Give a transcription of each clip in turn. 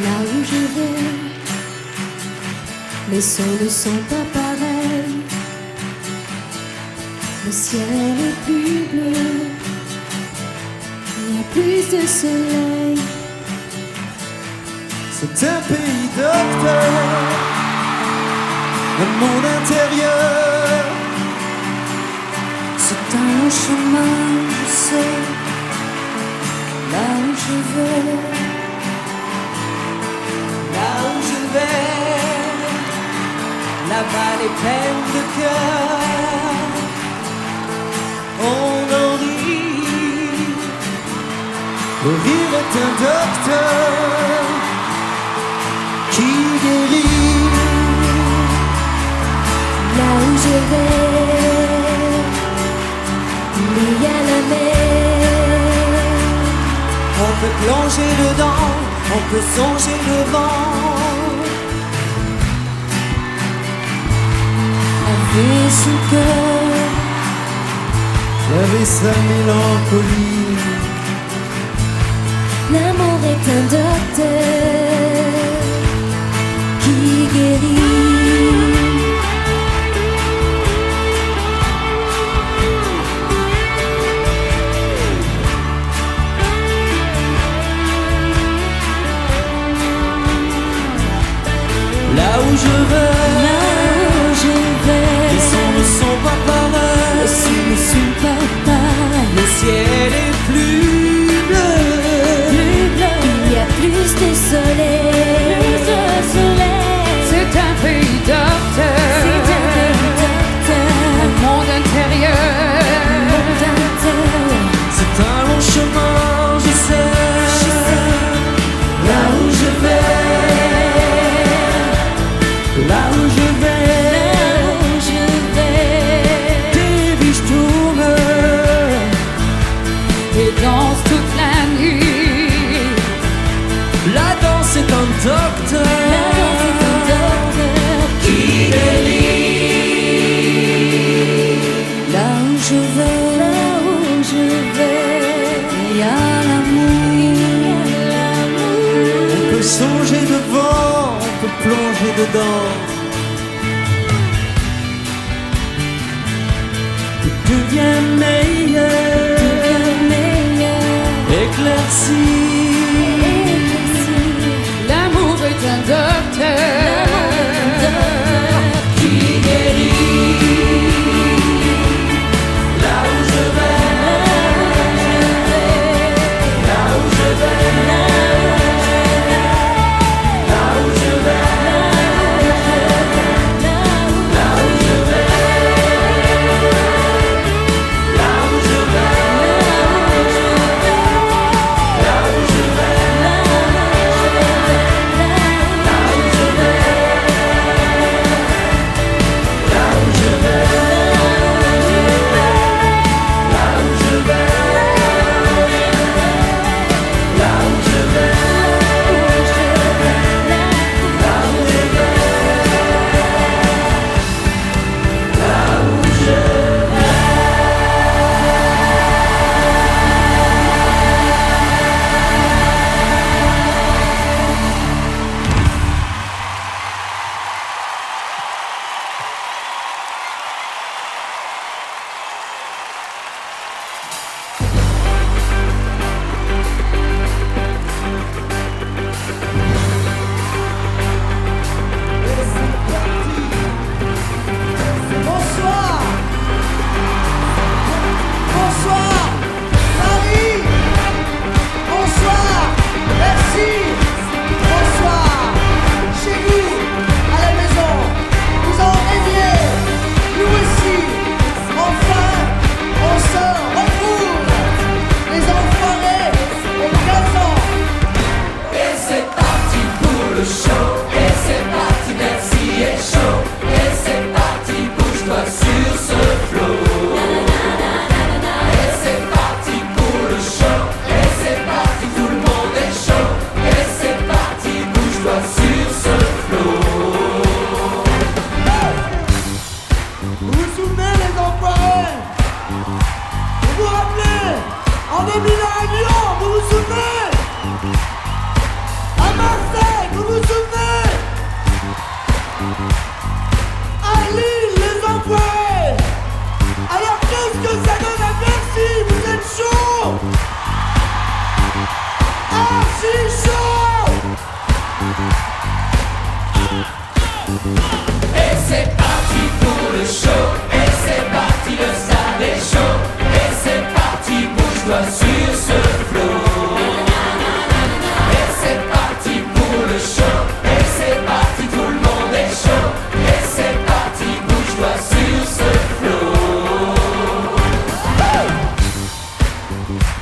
Là où je vais, les sons ne sont pas pareils. Le ciel est plus bleu, il y a plus de soleil. C'est un pays docteur, un monde intérieur. C'est un long chemin, je sais, là où je vais. Là où je vais, là-bas les peines de cœur. On en rit, le rire est un docteur qui guérit. Là où je vais, il y a la mer. On peut plonger dedans, on peut songer devant. Avec son cœur, Laver sa mélancolie. l'amour est un docteur qui guérit. Là où je vais, Là où je vais, les sons ne sont pas pareils. les sons ne sont pas pareils. Le ciel est plus bleu. Plus bleu, il y a plus de soleil. Plus de soleil. C'est un pays docteur, C'est un pays docteur, un monde intérieur. monde intérieur. C'est un long chemin, je sais. Là où je vais, là où je vais, Là où je vais, des biches tournent. Et danse toute la nuit. La danse est un docteur la danse est un docteur qui guérit. Là où je vais, il y a l'amour. On peut songer devant, on peut plonger dedans. Tout devient meilleur, éclairci. L'amour est un docteur Qui guérit. Là où je vais, là où je vais, là où je vais, là où je vais, là où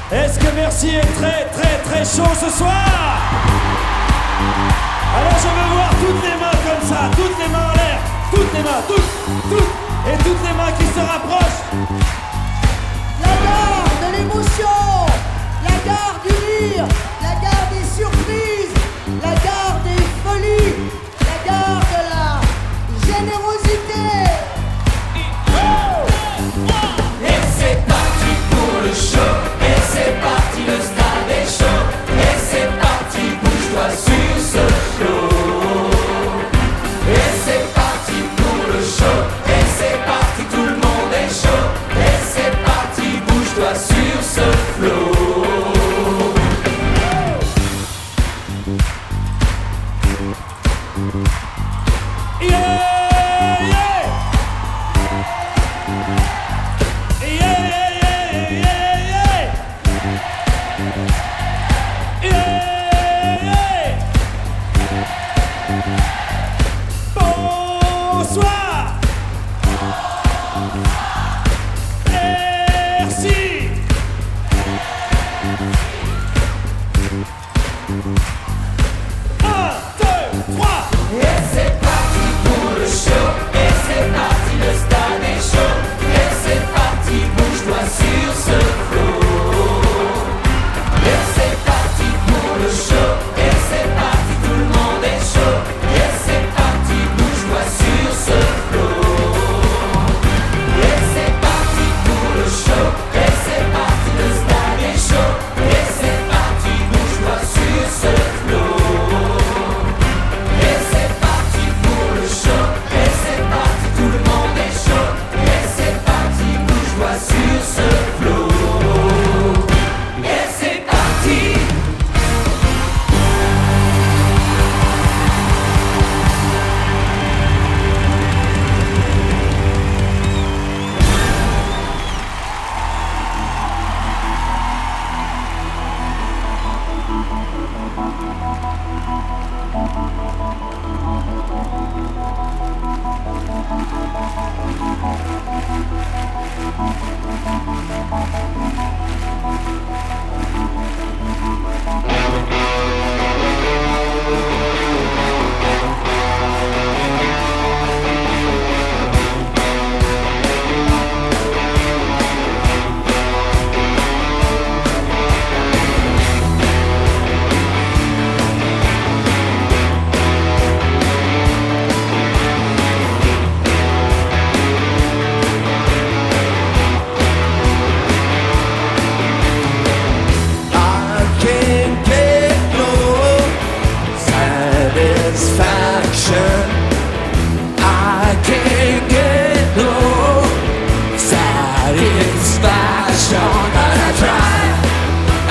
Est-ce que merci est très très très chaud ce soir? Alors je veux voir toutes les mains comme ça, toutes les mains en l'air, toutes les mains, toutes, et toutes les mains qui se rapprochent. La gare de l'émotion, la gare du rire, la gare des surprises, la gare des folies, la gare de la générosité. Et c'est parti pour le show, et c'est parti, le stade est chaud, et c'est parti, bouge-toi sur ce flot. Et c'est parti pour le show, et c'est parti, tout le monde est chaud, et c'est parti, bouge-toi sur ce flot. Bonsoir. Merci. Un, deux, trois. Et c'est parti pour le show, et c'est parti, le stade est chaud, et c'est parti, bouge-toi sur ce flot. Et c'est parti pour le show, et c'est parti, tout le monde est chaud, et c'est parti, bouge-toi sur ce flot. Et c'est parti pour le show, et c'est parti, le stade est chaud, et c'est parti, bouge-toi sur ce flot. Et c'est parti pour le show, et c'est parti, tout le monde est chaud, et c'est parti, bouge-toi sur ce flot. Et c'est parti. I can't get no satisfaction. I can't get no satisfaction. And I try,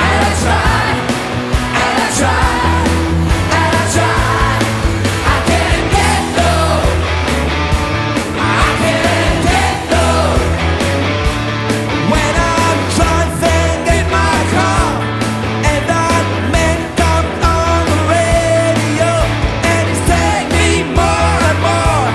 and I try, and I try, and I try. I can't get no, I can't get no. When I'm driving in my car and that man comes on the radio and he's telling me more and more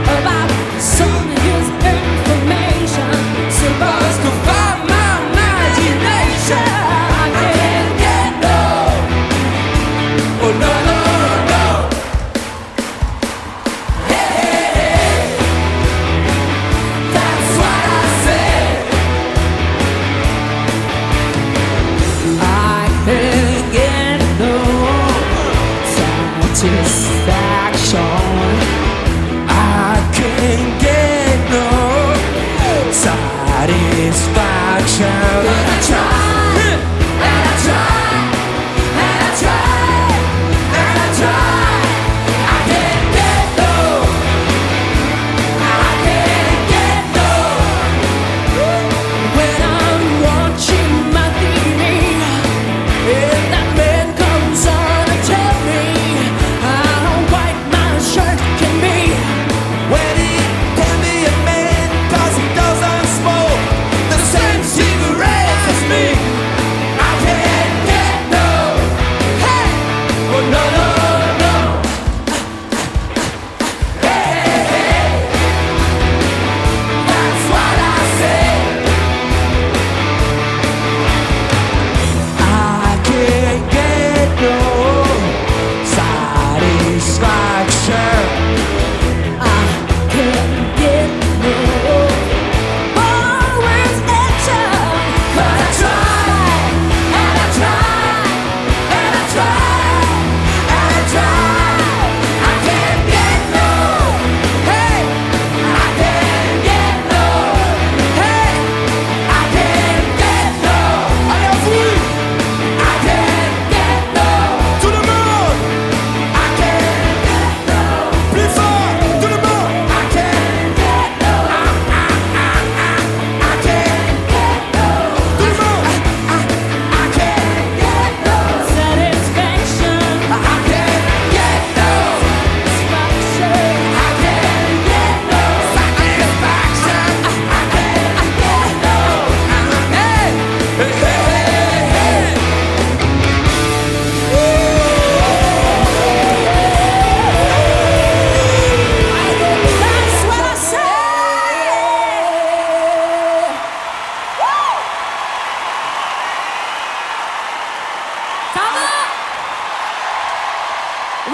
About some of his information supposed to find my imagination. I can't get no. oh no no no. Hey, hey, hey. That's what I said. I can't get no satisfaction. I can't get no satisfaction. And I try, and I try, and I try, and I try. I can't get no, I can't get no. When I'm watching my TV and that man comes on to tell me how white my shirt can be. When he can be a man 'cause he doesn't smoke the same cigarettes as me.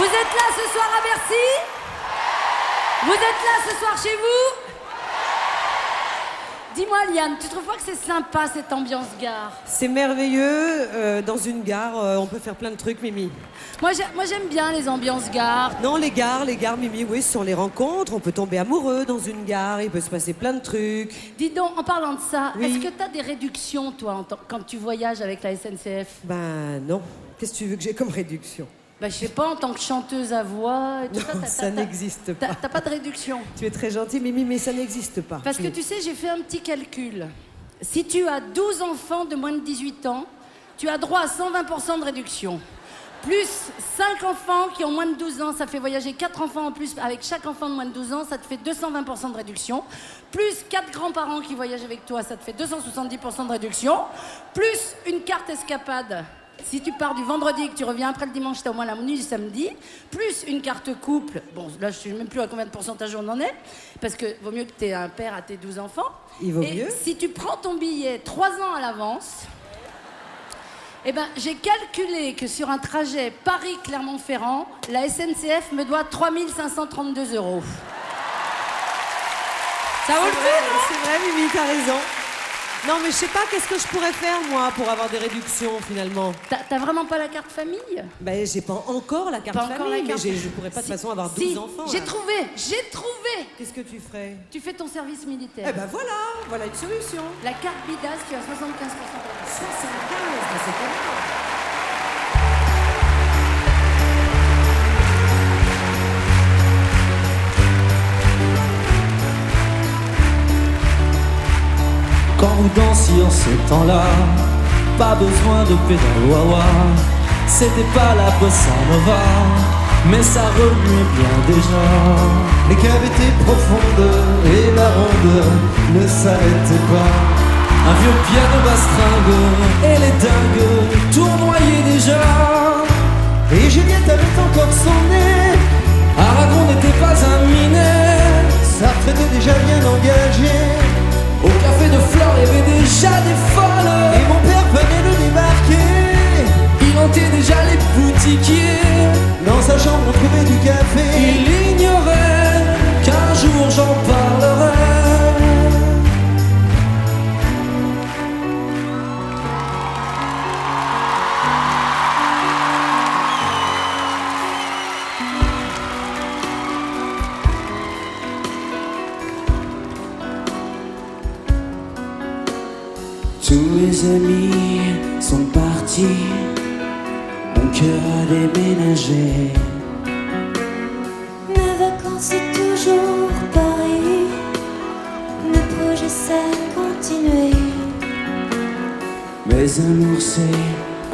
Vous êtes là ce soir à Bercy? Vous êtes là ce soir chez vous? Dis-moi, Liane, tu trouves pas que c'est sympa cette ambiance gare? C'est merveilleux. Dans une gare, on peut faire plein de trucs, Mimi. Moi j'aime bien les ambiances gares. Non, les gares, Mimi, oui, ce sont les rencontres. On peut tomber amoureux dans une gare. Il peut se passer plein de trucs. Dis donc, en parlant de ça, Oui. est-ce que t'as des réductions, toi, quand tu voyages avec la SNCF? Ben non. Qu'est-ce que tu veux que j'ai comme réduction? Bah, je sais pas, en tant que chanteuse à voix et tout Non, ça, ça n'existe pas. T'as pas de réduction? Tu es très gentille, Mimi, mais ça n'existe pas. Parce que tu sais, j'ai fait un petit calcul. Si tu as 12 enfants de moins de 18 ans, tu as droit à 120% de réduction. Plus 5 enfants qui ont moins de 12 ans, ça fait voyager 4 enfants en plus. Avec chaque enfant de moins de 12 ans, ça te fait 220% de réduction. Plus 4 grands-parents qui voyagent avec toi, ça te fait 270% de réduction. Plus une carte escapade. Si tu pars du vendredi et que tu reviens après le dimanche, t'as au moins la nuit du samedi, plus une carte couple, bon là je sais même plus à combien de pourcentage on en est, parce que vaut mieux que t'aies un père à tes 12 enfants. Il vaut et mieux. si tu prends ton billet 3 ans à l'avance, eh ben j'ai calculé que sur un trajet Paris-Clermont-Ferrand, la SNCF me doit 3 532 €. Ça vaut le coup, non? C'est vrai, Mimi, t'as raison. Non, mais je sais pas, qu'est-ce que je pourrais faire, moi, pour avoir des réductions, finalement? T'as vraiment pas la carte famille? Ben, j'ai pas encore la carte Pas encore famille, la carte. mais je pourrais pas de toute façon avoir 12 Si, enfants. J'ai là. trouvé. Qu'est-ce que tu ferais? Tu fais ton service militaire. Eh ben voilà une solution. La carte Bidas, tu as 75% de réduction. 75, ben c'est pas mal. Quand vous dansiez en ce temps-là, pas besoin de pédale wah-wah. C'était pas la bossa nova, mais ça remuait bien déjà. Les caves étaient profondes et la ronde ne s'arrêtait pas. Un vieux piano bastringue et les dingues tournoyaient déjà. Et Juliette avait encore son nez, Aragon n'était pas un minet. Sartre était déjà bien engagé. Au café de Flore, il y avait déjà des folles. Et mon père venait de débarquer. Il hantait déjà les boutiquiers. Dans sa chambre, on trouvait du café. Il ignorait qu'un jour j'en parlerai. Tous mes amis sont partis, mon cœur a déménagé. Mes vacances c'est toujours Paris, mes projets ça continuer. Mes amours s'est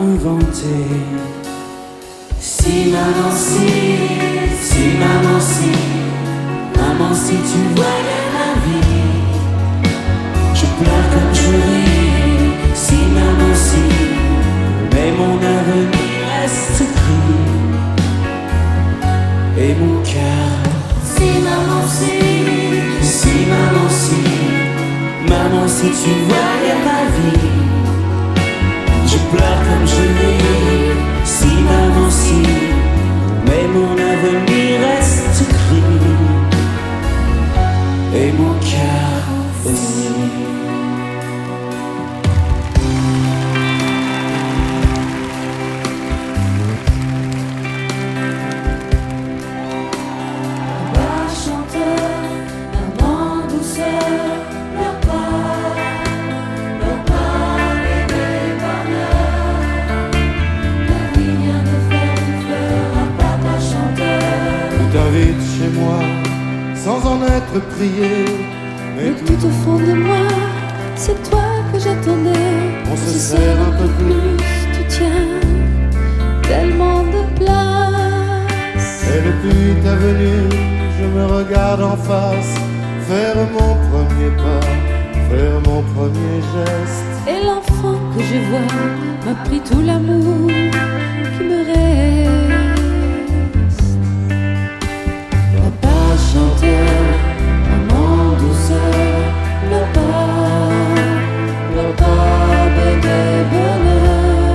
inventé. Si maman si tu voyais ma vie, je pleure comme je ris. Si maman si, mais mon avenir reste gris. Et mon cœur, Si maman si tu voyais ma vie, je pleure comme je ris. Si maman si, mais mon avenir reste gris. Et mon cœur aussi. Papa chanteur, maman douceur, pleure pas, bébé bonheur. La vie vient de faire une fleur à papa chanteur. Tu t'invites chez moi sans en être prié. Mais tout au fond de moi, c'est toi que j'attendais. On se serre un peu plus. Tu tiens tellement de place. Et depuis ta venue, je me regarde en face, faire mon premier pas, faire mon premier geste. Et l'enfant que je vois m'a pris tout l'amour qui me reste. Papa chanteur, maman douceur, pleure pas, bébé bonheur.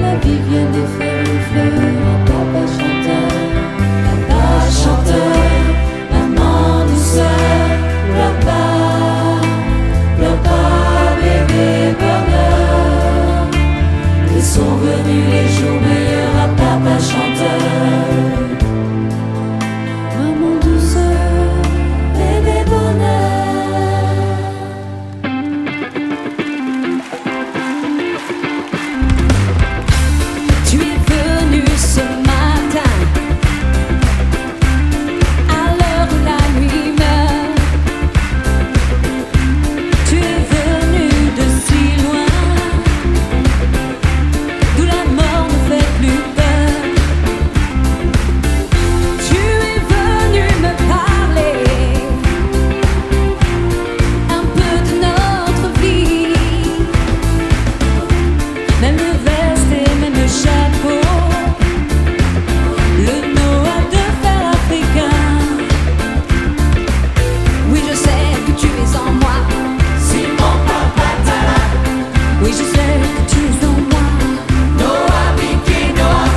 La vie vient de faire une fleur à papa chanteur. venus les jours meilleurs à papa chanteur. Maman douceur, bébé bonheur. Tu es venu ce matin à l'heure où la nuit meurt. Tu es venu de si loin, d'où la mort ne fait plus peur. Tu es venu me parler un peu de notre vie, même veste et même chapeau, le Noah de fer africain. Oui, je sais que tu es en moi. Simon Papa Tala, Oui, je sais que tu es en moi. Noah Biki Noah,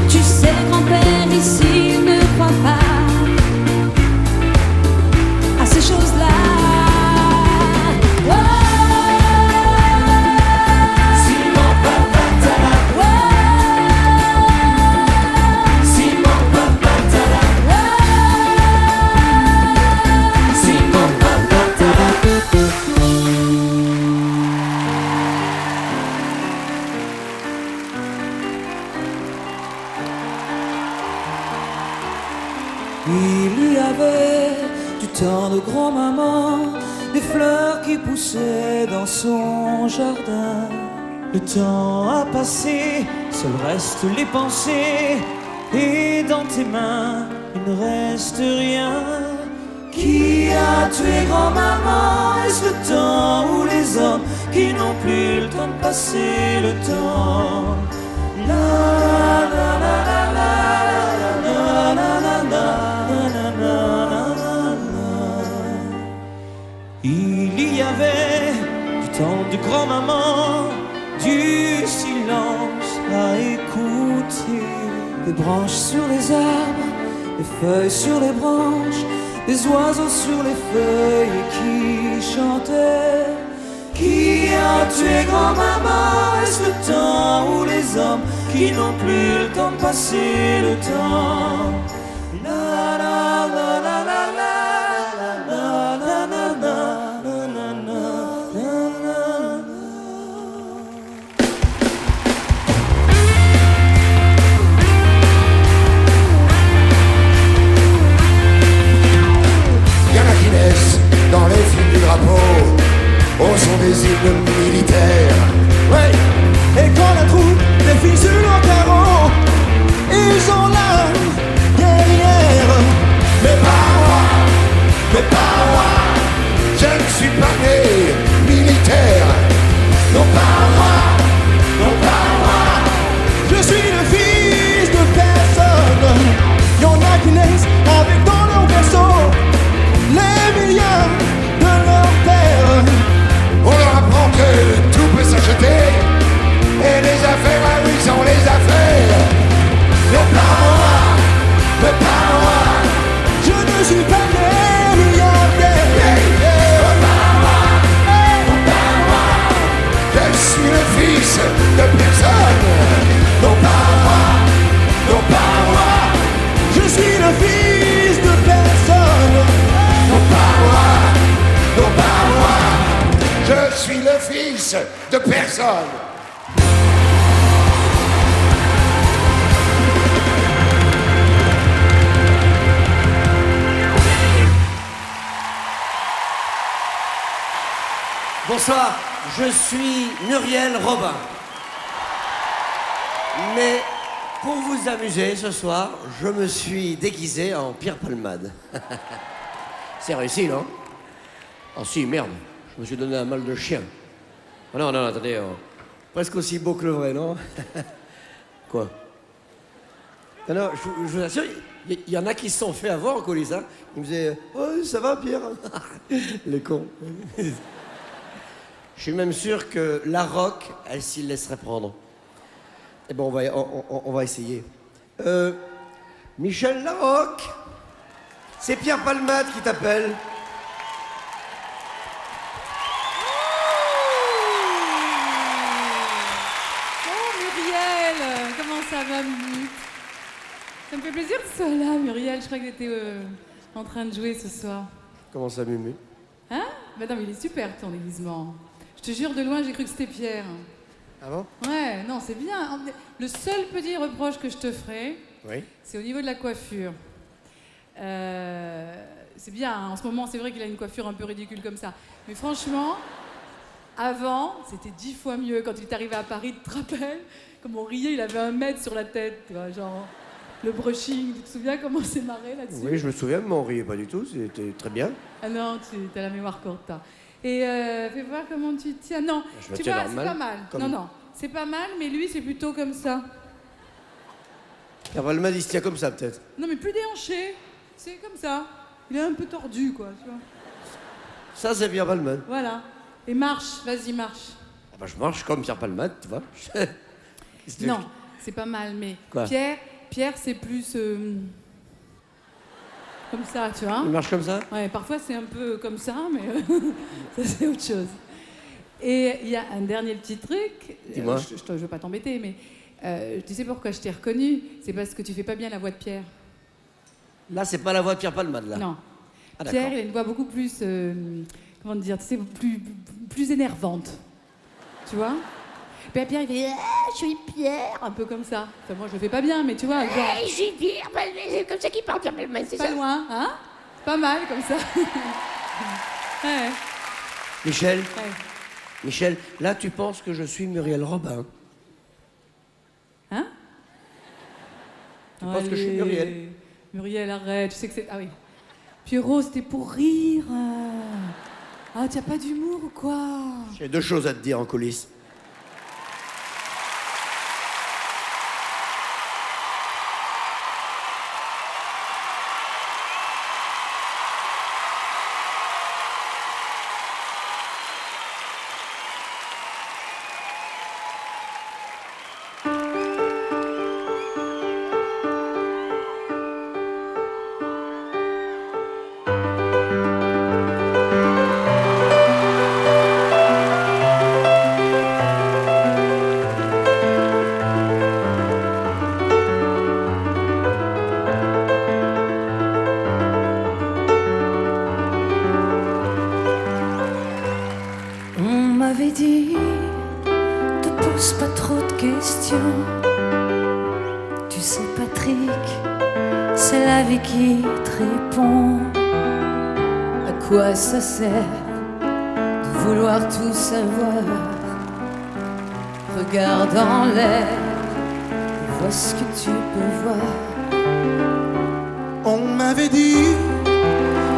Tu sais, grand-père, ici, il ne croit pas à ces choses-là. Oh, Simon Papa Tala, oh, Simon Papa Tala, Simon Papa Tala. Il y avait du temps de grand-maman, des fleurs qui poussaient dans son jardin. Le temps a passé, seul restent les pensées, et dans tes mains, il ne reste rien. Qui a tué grand-maman? Est-ce le temps ou les hommes qui n'ont plus le temps de passer le temps? La la la la la la la la la. Il y avait du temps de grand-maman, du silence à écouter, des branches sur les arbres, des feuilles sur les branches, des oiseaux sur les feuilles qui chantaient. Qui a tué grand-maman? Est-ce le temps ou les hommes qui n'ont plus le temps de passer le temps? La la la la la la la la la la la. Y'en a qui naissent dans les films du drapeau au son des hymnes militaires. Ouais. Et quand la troupe défile sur le carreau, ils ont l'âme guerrière. Mais pas moi, je ne suis pas né militaire. Non pas moi, Je suis le fils de personne. Y'en a qui naissent avec dans leur berceau les milliards de leur père. on leur apprend que tout peut s'acheter. Et les affaires, ah oui, sont les affaires. Mais pas moi, Je ne suis pas né milliardaire. je suis le fils de personne. Non pas moi, Je suis le fils de personne. non pas moi, je suis le fils de personne. Bonsoir, je suis Muriel Robin. Mais pour vous amuser ce soir, je me suis déguisé en Pierre Palmade. C'est réussi, non? Oh si, merde, je me suis donné un mal de chien. Oh, non, attendez, presque aussi beau que le vrai, non? Quoi? Non, je vous assure, il y en a qui se sont fait avoir en coulisses, hein. Ils me disaient « Oh, ça va, Pierre ?» Les cons. Je suis même sûr que la rock, elle s'y laisserait prendre. Eh ben, on va essayer. Michel Larocque, c'est Pierre Palmade qui t'appelle. Oh, ça va, Mimi? Ça me fait plaisir que tu sois là, Muriel. Je crois que t'étais en train de jouer ce soir. Comment ça, Mumu? Hein? Bah non, mais il est super ton déguisement. Je te jure, de loin, j'ai cru que c'était Pierre. Ah bon? Ouais, non, c'est bien. Le seul petit reproche que je te ferai, Oui. c'est au niveau de la coiffure. C'est bien, hein, en ce moment, c'est vrai qu'il a une coiffure un peu ridicule comme ça. Mais franchement, avant, c'était 10 fois mieux. Quand il est arrivé à Paris, tu te rappelles? Comme on riait, il avait 1 mètre sur la tête, tu vois, genre le brushing. Tu te souviens comment on s'est marré là-dessus? Oui, je me souviens, mais on riait pas du tout, c'était très bien. Ah non, tu as la mémoire courte, toi. Et fais voir comment tu te tiens. Non, Je me tu tiens vois, c'est normal, pas mal. comme- Non, non, c'est pas mal, mais lui, c'est plutôt comme ça. Pierre Palmade, il se tient comme ça, peut-être. Non, mais plus déhanché. C'est comme ça. Il est un peu tordu, quoi, tu vois. Ça, c'est Pierre Palmade. Voilà. Et marche, vas-y, marche. Ah bah, je marche comme Pierre Palmade, tu vois. Qu'est-ce que tu Non, veux c'est pas mal, mais Quoi? Pierre, c'est plus comme ça, tu vois. Il marche comme ça? Ouais, parfois c'est un peu comme ça, mais ça c'est autre chose. Et il y a un dernier petit truc. Dis-moi. Je veux pas t'embêter, mais tu sais pourquoi je t'ai reconnu? C'est parce que tu fais pas bien la voix de Pierre. Là, c'est pas la voix de Pierre Palmade, là. Non. Ah, d'accord. Pierre, il a une voix beaucoup plus, comment dire, tu sais, plus énervante. Tu vois? Puis Pierre, il fait je suis Pierre, un peu comme ça. Enfin, moi, je le fais pas bien, mais tu vois, genre. Je suis Pierre, c'est comme ça qu'il parle, Pierre Palmade, c'est Pas ça? loin, hein? Pas mal comme ça. Ouais. Michel, Ouais. Michel, là, tu penses que je suis Muriel Robin. Hein? Tu penses que je suis Muriel? Muriel, arrête, tu sais que c'est. Ah oui. Pierrot, c'était pour rire. Ah, tu as pas d'humour ou quoi? J'ai 2 choses à te dire en coulisses. On m'avait dit, te pose pas trop de questions. Tu sais, Patrick, c'est la vie qui te répond. À quoi ça sert de vouloir tout savoir? Regarde en l'air, vois ce que tu peux voir. On m'avait dit,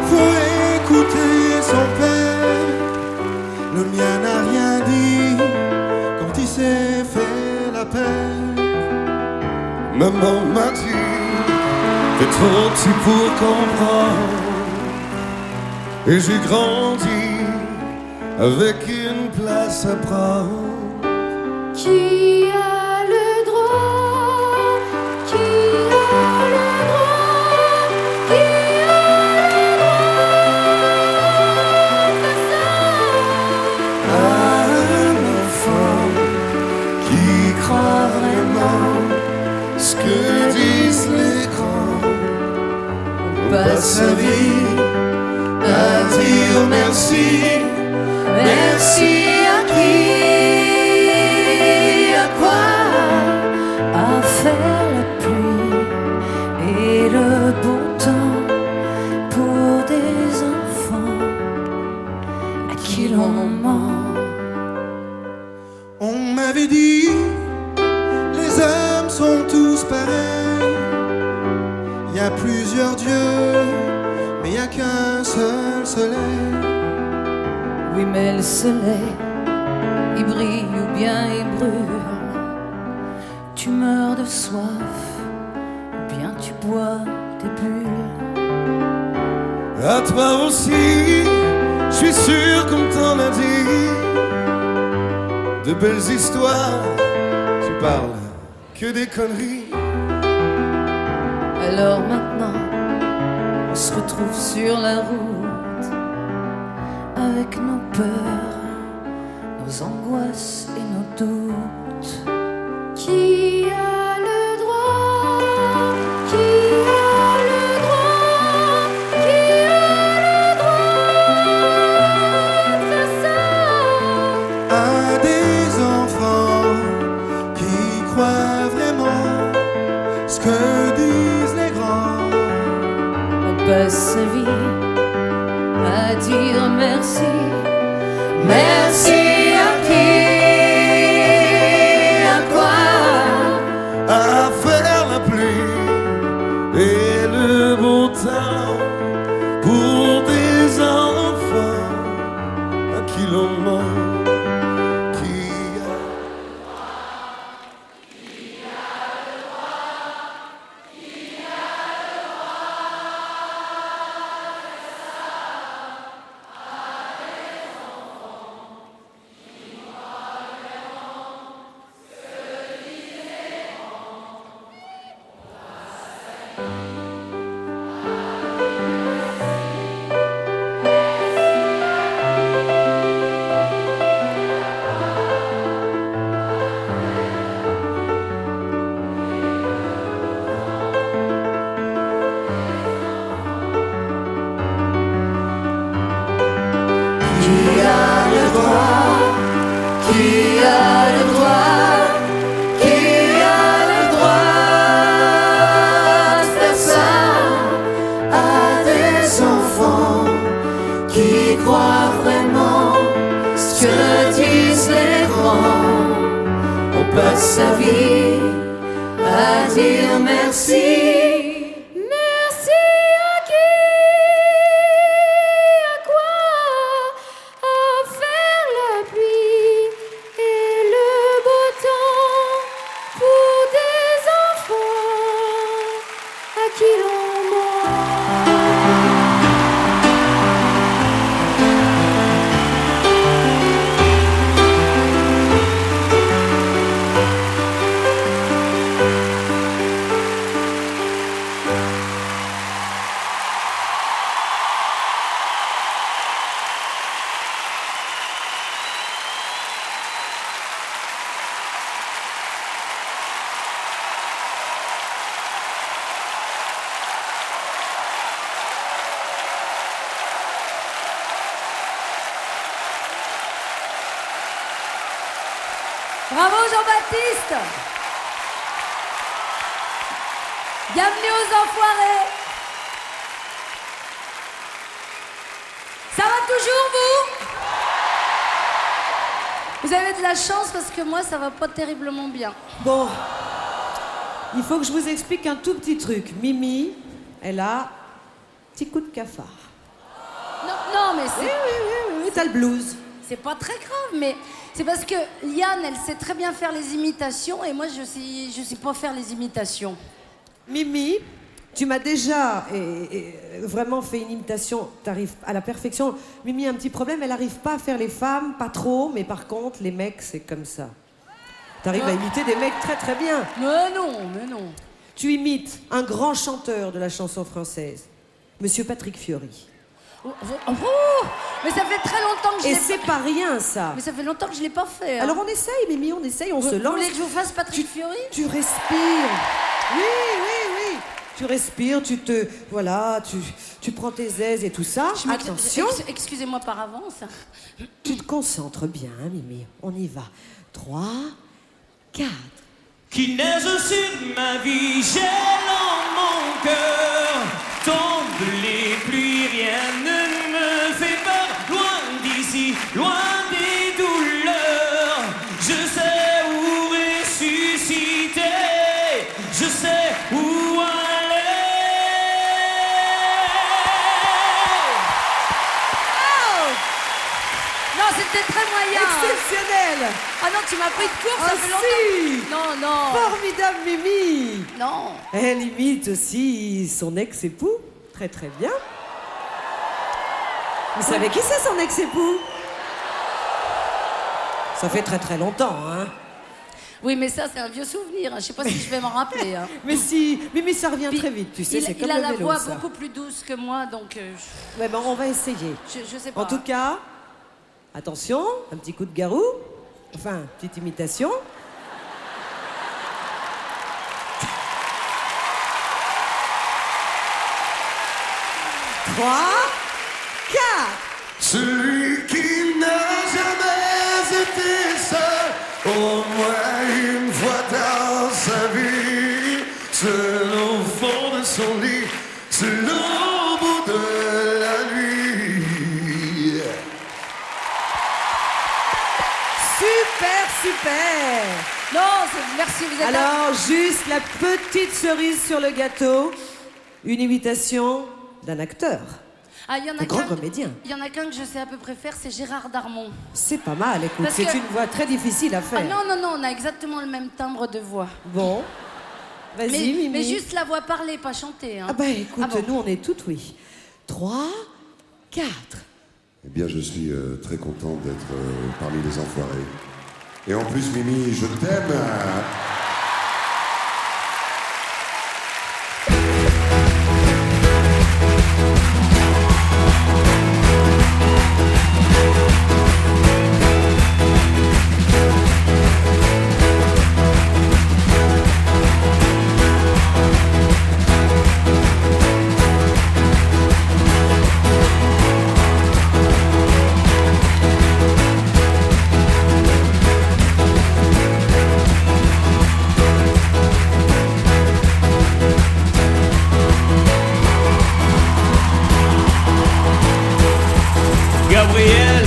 faut écouter son père. Le mien n'a rien dit quand il s'est fait la peine. Maman m'a dit, t'es trop petit pour comprendre. Et j'ai grandi avec une place à prendre. Qui a le droit? Qui a le droit? Qui a le droit? Un enfant qui croit vraiment ce que disent les grands. On passe sa vie à dire merci. Merci à qui? À quoi? À faire la pluie et le beau temps pour des enfants à qui l'on ment. On m'avait dit, les hommes sont tous pareils. Il y a plusieurs dieux, mais il n'y a qu'un seul soleil. Oui, mais le soleil, il brille ou bien il brûle. Tu meurs de soif ou bien tu bois des bulles. À toi aussi, je suis sûr qu'on t'en a dit de belles histoires. Tu parles que des conneries. Alors maintenant, on se retrouve sur la route avec nos peurs, nos angoisses et nos doutes. Qui a le passe sa vie à dire merci. Merci à qui, à quoi? À faire la pluie et le beau temps pour des enfants à qui l'on ment. Sa vie à dire merci. Merci à qui, à quoi? À faire la pluie et le beau temps pour des enfants à qui l'on ment. Bravo Jean-Baptiste. Bienvenue aux Enfoirés. Ça va toujours vous? Vous avez de la chance parce que moi ça va pas terriblement bien. Bon, il faut que je vous explique un tout petit truc. Mimi, elle a un petit coup de cafard. Non mais c'est... Oui, t'as le blues. C'est pas très grave, mais c'est parce que Liane, elle sait très bien faire les imitations et moi, je sais pas faire les imitations. Mimi, tu m'as déjà vraiment fait une imitation, t'arrives à la perfection. Mimi a un petit problème, elle n'arrive pas à faire les femmes, pas trop, mais par contre, les mecs, c'est comme ça. T'arrives à imiter des mecs très très bien. Mais non. Tu imites un grand chanteur de la chanson française, Monsieur Patrick Fiori. Oh, mais ça fait très longtemps que je l'ai Et c'est pas rien, ça. Mais ça fait longtemps que je l'ai pas fait. Hein. Alors on essaye, Mimi, on essaye, on se lance. Vous voulez que je vous fasse Patrick Fiori? Tu respires. Oui. Tu respires, voilà, tu prends tes aises et tout ça. Attention. Excusez-moi par avance. Tu te concentres bien, Mimi. On y va. 3, 4. Qui neige sur ma vie, j'ai dans mon cœur. Tombe les pluies, rien ne me fait peur. Loin d'ici, loin des douleurs. Je sais où ressusciter, je sais où aller. Oh non, c'était très moyen. Exceptionnel. Ah non, tu m'as pris de court, ça fait longtemps. Si. Non. Formidable, Mimi. Non. Elle imite aussi son ex-époux. Très très bien. Vous savez qui c'est son ex-époux? Ça fait très très longtemps, hein. Oui, mais ça, c'est un vieux souvenir. Je sais pas si je vais m'en rappeler. Hein. Mais si, Mimi, ça revient très vite, tu sais, c'est comme le vélo, il a la voix ça. beaucoup plus douce que moi, donc... Ouais, ben, on va essayer. Je sais pas. En tout cas, attention, un petit coup de garou. Enfin, petite imitation. Trois, 4. Celui qui n'a jamais été seul, au moins une fois dans sa vie, seul au fond de son lit, seul au bout Super. Non, merci, vous êtes... Alors, juste la petite cerise sur le gâteau, une imitation d'un acteur. Ah, il y en a Un grand qu'un- comédien. Il y en a qu'un que je sais à peu près faire, c'est Gérard Darmon. C'est pas mal, écoute, Parce c'est que- une voix très difficile à faire. Ah non, on a exactement le même timbre de voix. Bon, vas-y, Mimi. Mais juste la voix parlée, pas chanter. Hein. Ah bah écoute, Ah bon. nous on est toutes oui. 3, 4. Eh bien, je suis très content d'être parmi les enfoirés. Et en plus, Mimi, je t'aime. Gabriel,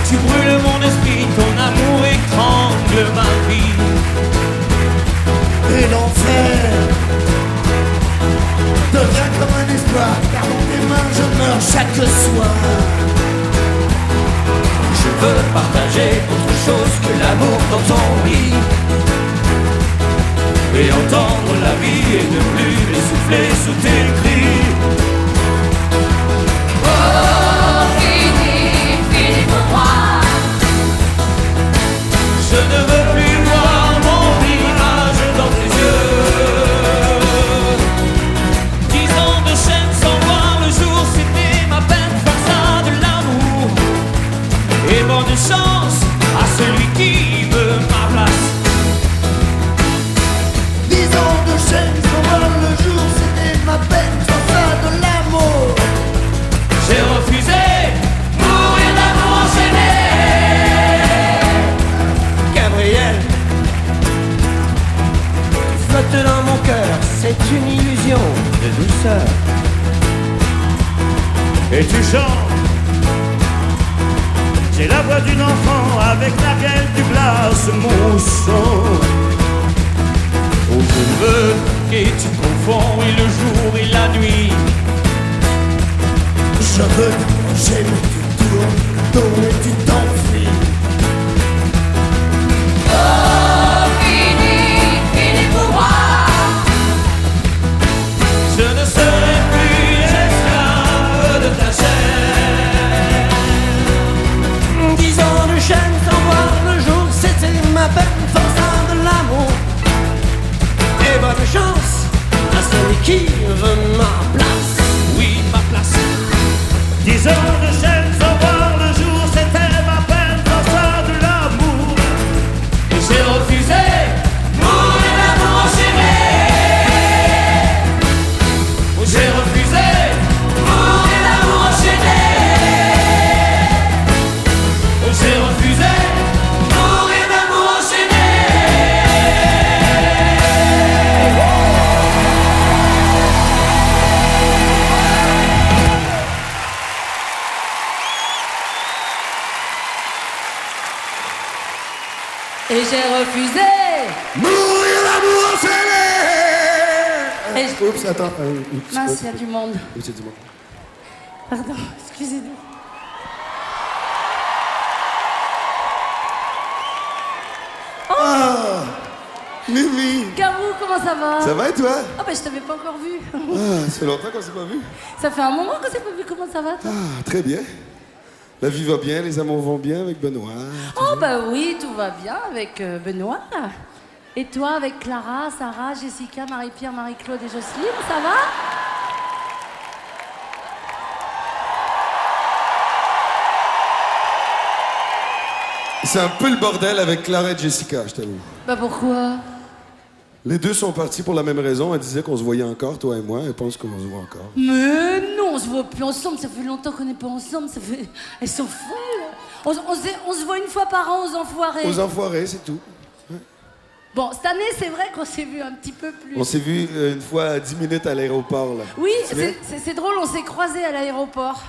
tu brûles mon esprit, ton amour étrangle ma vie. Et l'enfer devient comme un espoir, car dans tes mains je meurs chaque soir. Je veux partager autre chose que l'amour dans ton lit. Et entendre la vie et ne plus l'essouffler sous tes cris. Je ne veux plus voir mon visage dans tes yeux. 10 ans de chaîne sans voir le jour, c'était ma peine face à de l'amour. Et bonne chance à celui qui veut ma place. 10 ans de chaîne sans voir le jour, c'était ma peine face à de l'amour. J'ai refusé mourir d'amour enchaîné. Gabriel, tu flottes dans mon cœur, c'est une illusion de douceur. Et tu chantes, j'ai la voix d'une enfant avec laquelle tu glaces mon sang. Oh, je veux et tu confonds et le jour et la nuit. Je veux t'approcher, mais tu tournes le dos et tu t'enfuis. Je ne serai plus l'esclave de ta chair. 10 ans de chaîne sans voir le jour, c'était ma peine forçant de l'amour. Et bonne chance à celui qui veut ma place. Oui, ma place. 10 ans de chaîne sans voir le jour, c'était ma peine forçant de l'amour. Et j'ai refusé mourir d'amour enchaîné. J'ai refusé mourir d'amour enchaîné. J'ai refusé mourir d'amour enchaîné. Et j'ai refusé. Mourir l'amour enchaîné. Et je- Oups, attends. Mince, il y a du monde. Oui, c'est du monde. Pardon, excusez-nous. Mimi, Garou, comment ça va? ça va et toi? Ah bah je t'avais pas encore vu. Ah, ça fait longtemps qu'on s'est pas vu. Ça fait un moment qu'on s'est pas vu. Comment ça va toi? Ah, très bien. La vie va bien, les amours vont bien avec Benoît. Oh bah oui, tout va bien avec Benoît. Et toi avec Clara, Sarah, Jessica, Marie-Pierre, Marie-Claude et Jocelyne, ça va? C'est un peu le bordel avec Clara et Jessica, je t'avoue. Bah pourquoi? Les deux sont partis pour la même raison. Elle disait qu'on se voyait encore, toi et moi. Elle pense qu'on se voit encore. Mais non, on se voit plus ensemble, ça fait longtemps qu'on n'est pas ensemble, ça fait... Elles sont folles. On se voit une fois par an aux enfoirés. Aux enfoirés, c'est tout. Bon, cette année, c'est vrai qu'on s'est vu un petit peu plus. On s'est vu une fois à 10 minutes à l'aéroport, là. Oui, Tu te souviens? c'est drôle, on s'est croisés à l'aéroport.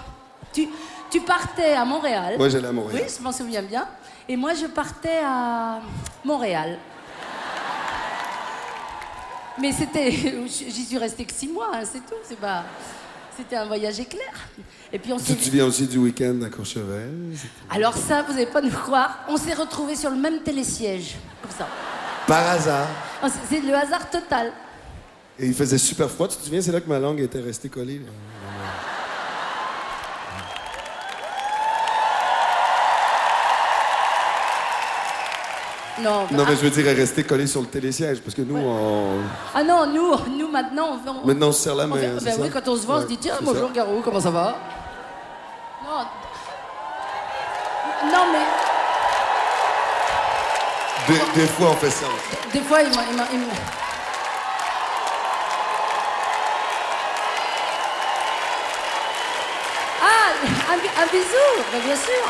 Tu tu partais à Montréal. Moi, j'allais à Montréal. Oui, je m'en souviens bien. Et moi, je partais à Montréal. Mais c'était... J'y suis restée que 6 mois, hein, c'est tout. C'est pas... C'était un voyage éclair. Et puis on s'est... Tu te souviens aussi du week-end à Courchevel? Alors ça, vous n'allez pas nous croire, on s'est retrouvés sur le même télésiège. Comme ça. Par hasard. C'est le hasard total. Et il faisait super froid. Tu te souviens, c'est là que ma langue était restée collée. Là. Non, Non, mais je veux dire, elle est restée collée sur le télésiège, parce que nous, on... Ah non, nous maintenant, on... Maintenant, on se serre la main, Ben c'est ça? oui, quand on se voit, on se dit, tiens, c'est bonjour ça. Garou, comment ça va? Non. Non, mais Des fois, on fait ça. des fois, il m'a... Ah, un bisou, ben bien sûr.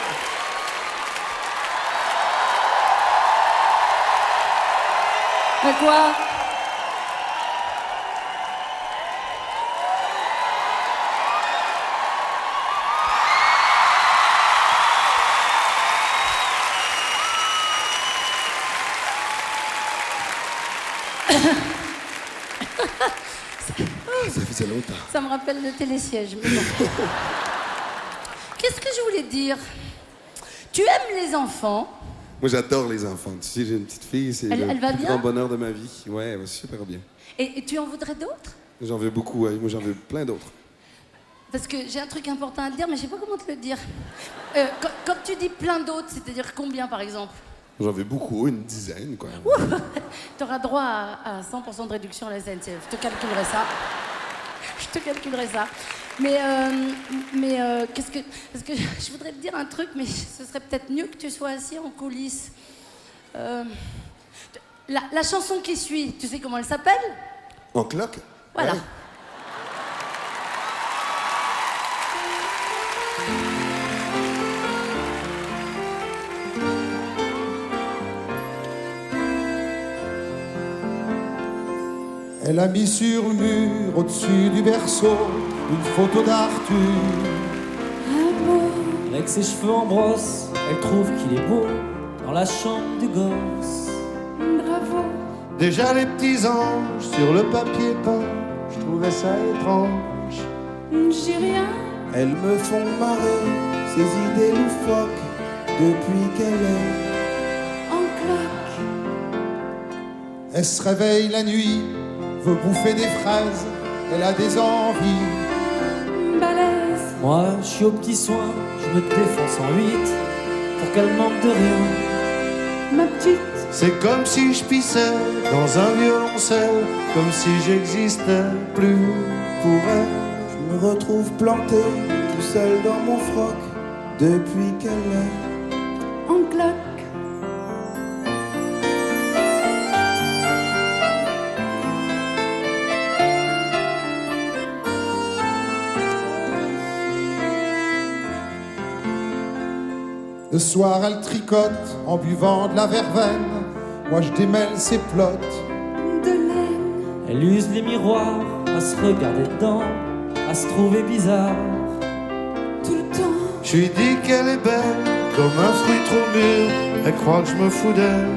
Mais quoi? Ça faisait longtemps. Ça me rappelle le télésiège. Mais bon. Qu'est-ce que je voulais dire? Tu aimes les enfants? Moi, j'adore les enfants. Tu sais, j'ai une petite fille, c'est Elle le va plus bien? grand bonheur de ma vie. Ouais, elle va super bien. Et tu en voudrais d'autres? J'en veux beaucoup, ouais. Moi, j'en veux plein d'autres. Parce que j'ai un truc important à te dire, mais je sais pas comment te le dire. Quand tu dis plein d'autres, c'est-à-dire combien, par exemple? J'en veux beaucoup, une dizaine, quoi. Tu auras droit à 100% de réduction à la SNCF. Je te calculerai ça. Je te calculerai ça. Mais qu'est-ce que... Parce que je voudrais te dire un truc, mais ce serait peut-être mieux que tu sois assis en coulisses. La chanson qui suit, tu sais comment elle s'appelle? En cloque? Voilà. Ouais. Elle a mis sur le mur, au-dessus du berceau, une photo d'Arthur. Avec ses cheveux en brosse, elle trouve qu'il est beau dans la chambre du gosse. Bravo. Déjà les petits anges sur le papier peint, je trouvais ça étrange. J'ai rien. Elles me font marrer, ces idées loufoques, depuis qu'elle est. En cloque. Elle se réveille la nuit, veut bouffer des fraises, elle a des envies. Balèze. Moi, je suis au petit soin, je me défonce en 8 pour qu'elle manque de rien. Ma petite. C'est comme si je pissais dans un violoncelle, comme si j'existais plus pour elle. Je me retrouve planté, tout seul dans mon froc, depuis qu'elle est. En cloque. Le soir, elle tricote en buvant de la verveine. Moi, je démêle ses plottes. De laine. Elle use les miroirs à se regarder dedans, à se trouver bizarre. Tout le temps. Je lui dis qu'elle est belle, comme un fruit trop mûr, elle croit que je me fous d'elle.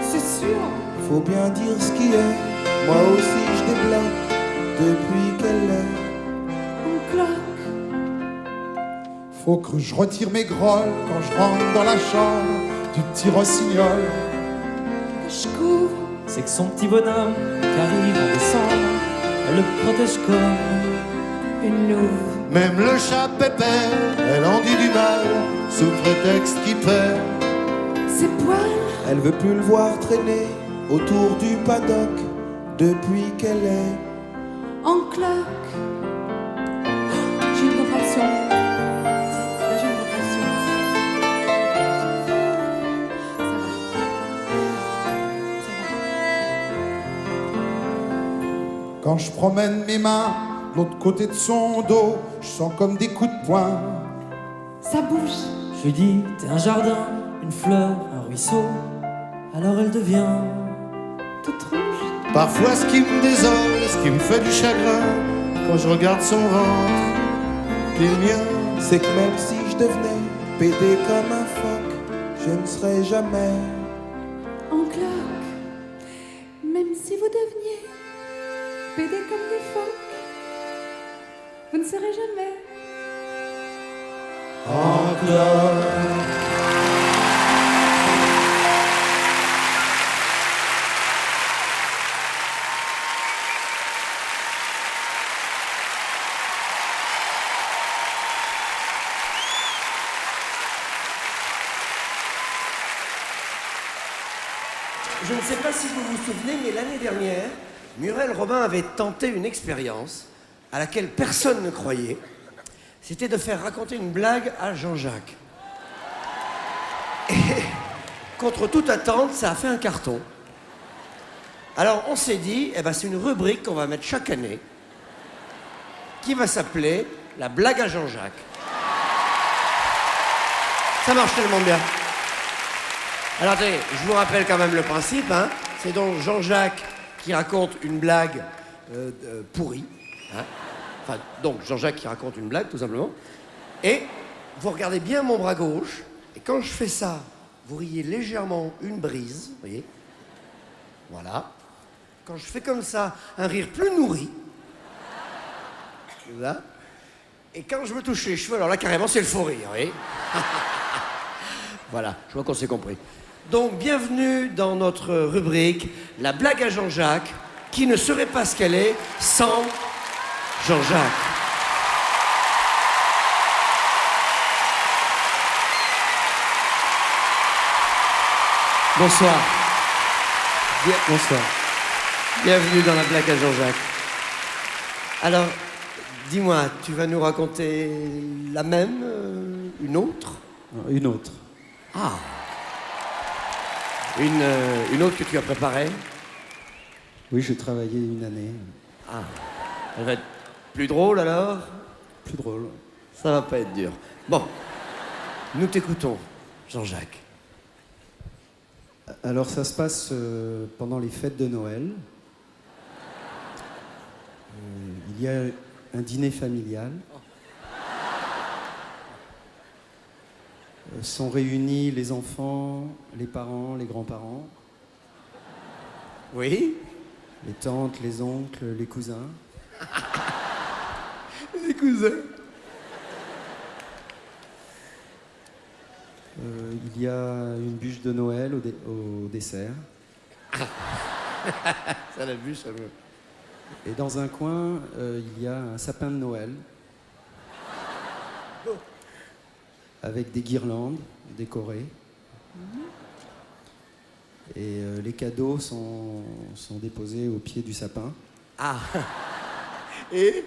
C'est sûr. Faut bien dire ce qui est. Moi aussi, je débloque depuis qu'elle est. En cloque. Faut que je retire mes grolles quand je rentre dans la chambre du petit rossignol. Je couvre. C'est que son petit bonhomme qui arrive en décembre, elle le protège comme Une louve. Même le chat pépère, elle en dit du mal, sous prétexte qu'il perd. Ses poils. Elle veut plus le voir traîner autour du paddock depuis qu'elle est. En cloque. J'ai une contraction. Là, j'ai une contraction. Ça va. Ça va. Quand je promène mes mains de l'autre côté de son dos, je sens comme des coups de poing. Ça bouge. Je lui dis, t'es un jardin, une fleur, un ruisseau. Alors elle devient Toute rouge. Parfois ce qui me désole, ce qui me fait du chagrin, quand je regarde son ventre, puis le mien c'est que même si je devenais pédé comme un phoque, je ne serais jamais En cloque, même si vous deveniez pédé comme des phoques, vous ne serez jamais en cloque. Je ne sais pas si vous vous souvenez, mais l'année dernière, Muriel Robin avait tenté une expérience à laquelle personne ne croyait. C'était de faire raconter une blague à Jean-Jacques. Et contre toute attente, ça a fait un carton. Alors on s'est dit, eh ben, c'est une rubrique qu'on va mettre chaque année, qui va s'appeler la blague à Jean-Jacques. Ça marche tellement bien. Alors attendez, je vous rappelle quand même le principe, hein. C'est donc Jean-Jacques qui raconte une blague pourrie. Hein. Enfin, donc Jean-Jacques qui raconte une blague, tout simplement. Et vous regardez bien mon bras gauche, et quand je fais ça, vous riez légèrement une brise, vous voyez. Voilà. Quand je fais comme ça, un rire plus nourri. Là. Et quand je me touche les cheveux, alors là, carrément, c'est le faux rire, vous voyez. Voilà, je vois qu'on s'est compris. Donc, bienvenue dans notre rubrique, la blague à Jean-Jacques, qui ne serait pas ce qu'elle est sans Jean-Jacques. Bonsoir. Bonsoir. Bienvenue dans la blague à Jean-Jacques. Alors, dis-moi, tu vas nous raconter la même, une autre? Une autre. Ah. Une autre que tu as préparée? Oui, j'ai travaillé une année. Ah. Elle va être plus drôle alors? Plus drôle. Ça va pas être dur. Bon. Nous t'écoutons, Jean-Jacques. Alors ça se passe pendant les fêtes de Noël. Il y a un dîner familial. Sont réunis les enfants, les parents, les grands-parents. Oui. Les tantes, les oncles, les cousins. Les cousins. Il y a une bûche de Noël au dessert. Ça l'a vu, ça me... Et dans un coin, il y a un sapin de Noël. Avec des guirlandes décorées. Et les cadeaux sont déposés au pied du sapin. Ah. Et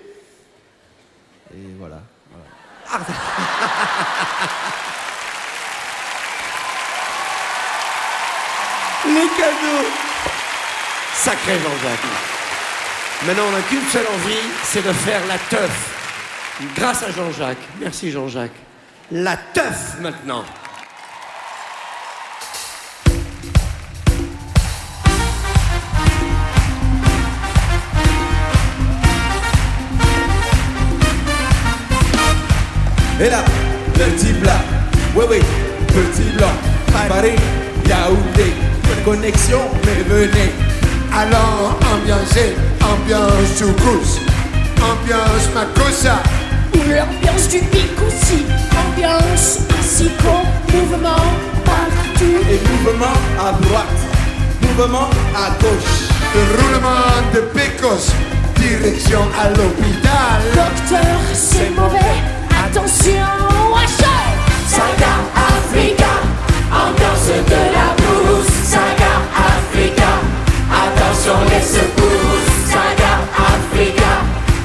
voilà. Ah. Les cadeaux. Sacré Jean-Jacques. Maintenant, on n'a qu'une seule envie, c'est de faire la teuf. Grâce à Jean-Jacques. Merci Jean-Jacques. La teuf maintenant. Et là, le petit blanc, oui, petit blanc, Paris, Yaoundé, connexion, mais venez. Allons ambiancer, ambiance soukous, ambiance makossa. Ou l'ambiance du Picoussi, ambiance asiko, mouvement partout. Et mouvement à droite, mouvement à gauche. Le roulement de Pécos, direction à l'hôpital. Docteur, c'est mauvais, attention, wacha. Saga Africa, ambiance de la brousse. Saga Africa, attention les secousses. Saga Africa,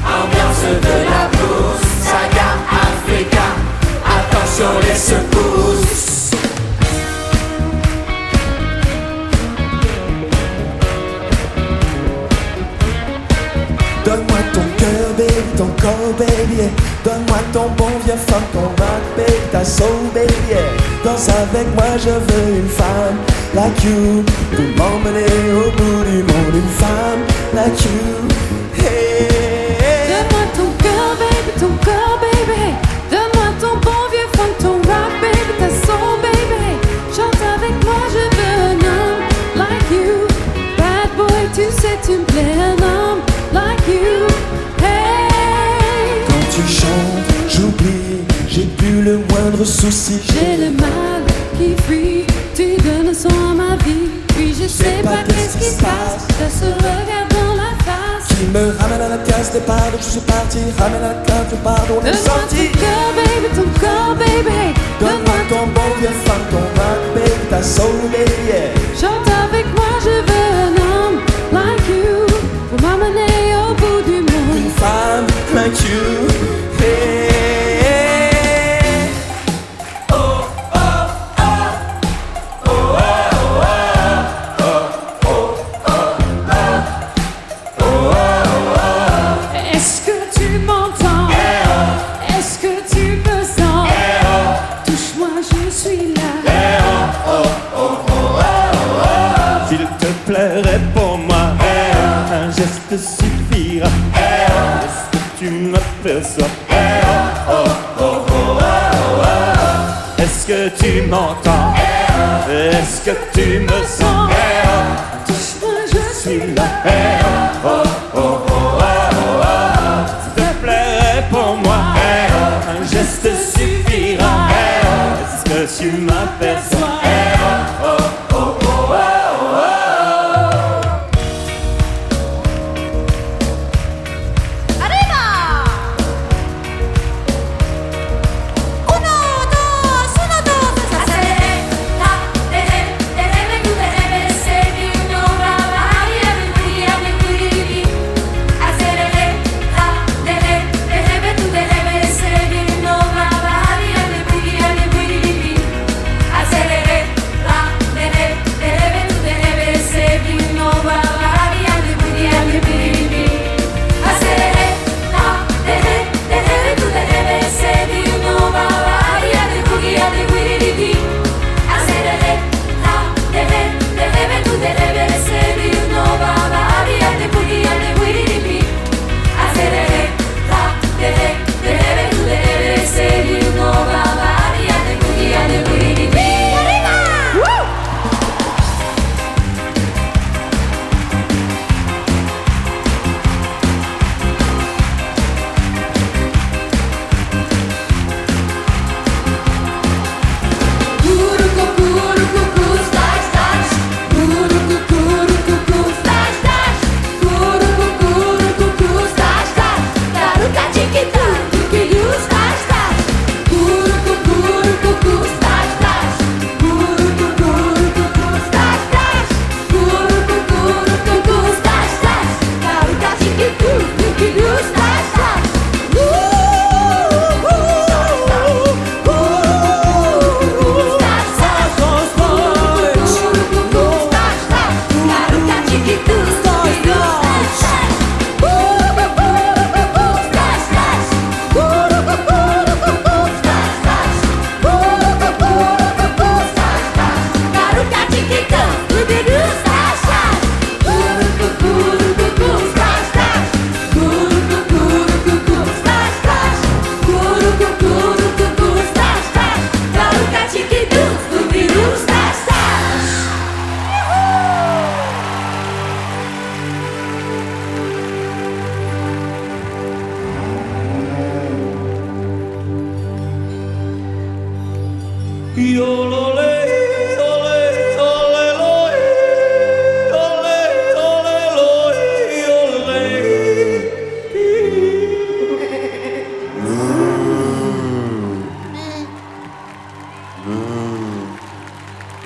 ambiance de la brousse. Saga Africa, attention les secousses. Donne-moi ton cœur, baby, ton corps, baby, yeah. Donne-moi ton bon vieux femme, ton bac, baby, ta soul, baby, yeah. Danse avec moi, je veux une femme like you. Pour m'emmener au bout du monde, une femme like you. Hey. Donne-moi ton cœur, baby, ton corps, baby. Donne-moi ton moindre souci. J'ai le mal qui fuit, tu donnes un son à ma vie. Puis je sais pas qu'est-ce qui se passe, ça se regarde dans la face. Qui me ramène à la case départ, donc je suis parti. Ramène la carte, pardon, on est Donne-moi sorti. ton corps, baby. Donne-moi ton bon vieux femme, ton rock, baby, ta soul, baby, yeah. Chante avec moi, je veux un homme like you pour m'amener au bout du monde. Une femme like you, hey. Est-ce que tu m'entends? Est-ce que tu me sens? Touche-moi, je suis là. S'il te plairait pour moi, un geste suffira. Est-ce que tu m'aperçois? Est-ce que tu m'entends? Est-ce que tu me sens? Touche-moi, je suis Suis là. S'il te plairait pour moi, un geste suffira. Est-ce que tu m'aperçois?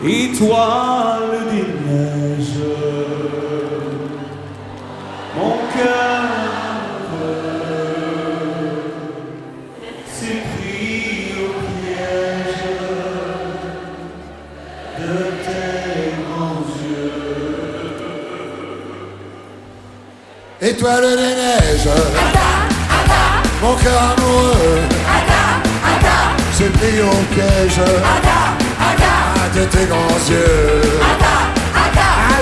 Étoile des neiges, mon cœur s'est pris au piège de tes grands yeux. Étoile des neiges, mon cœur amoureux s'est pris au piège de tes grands yeux.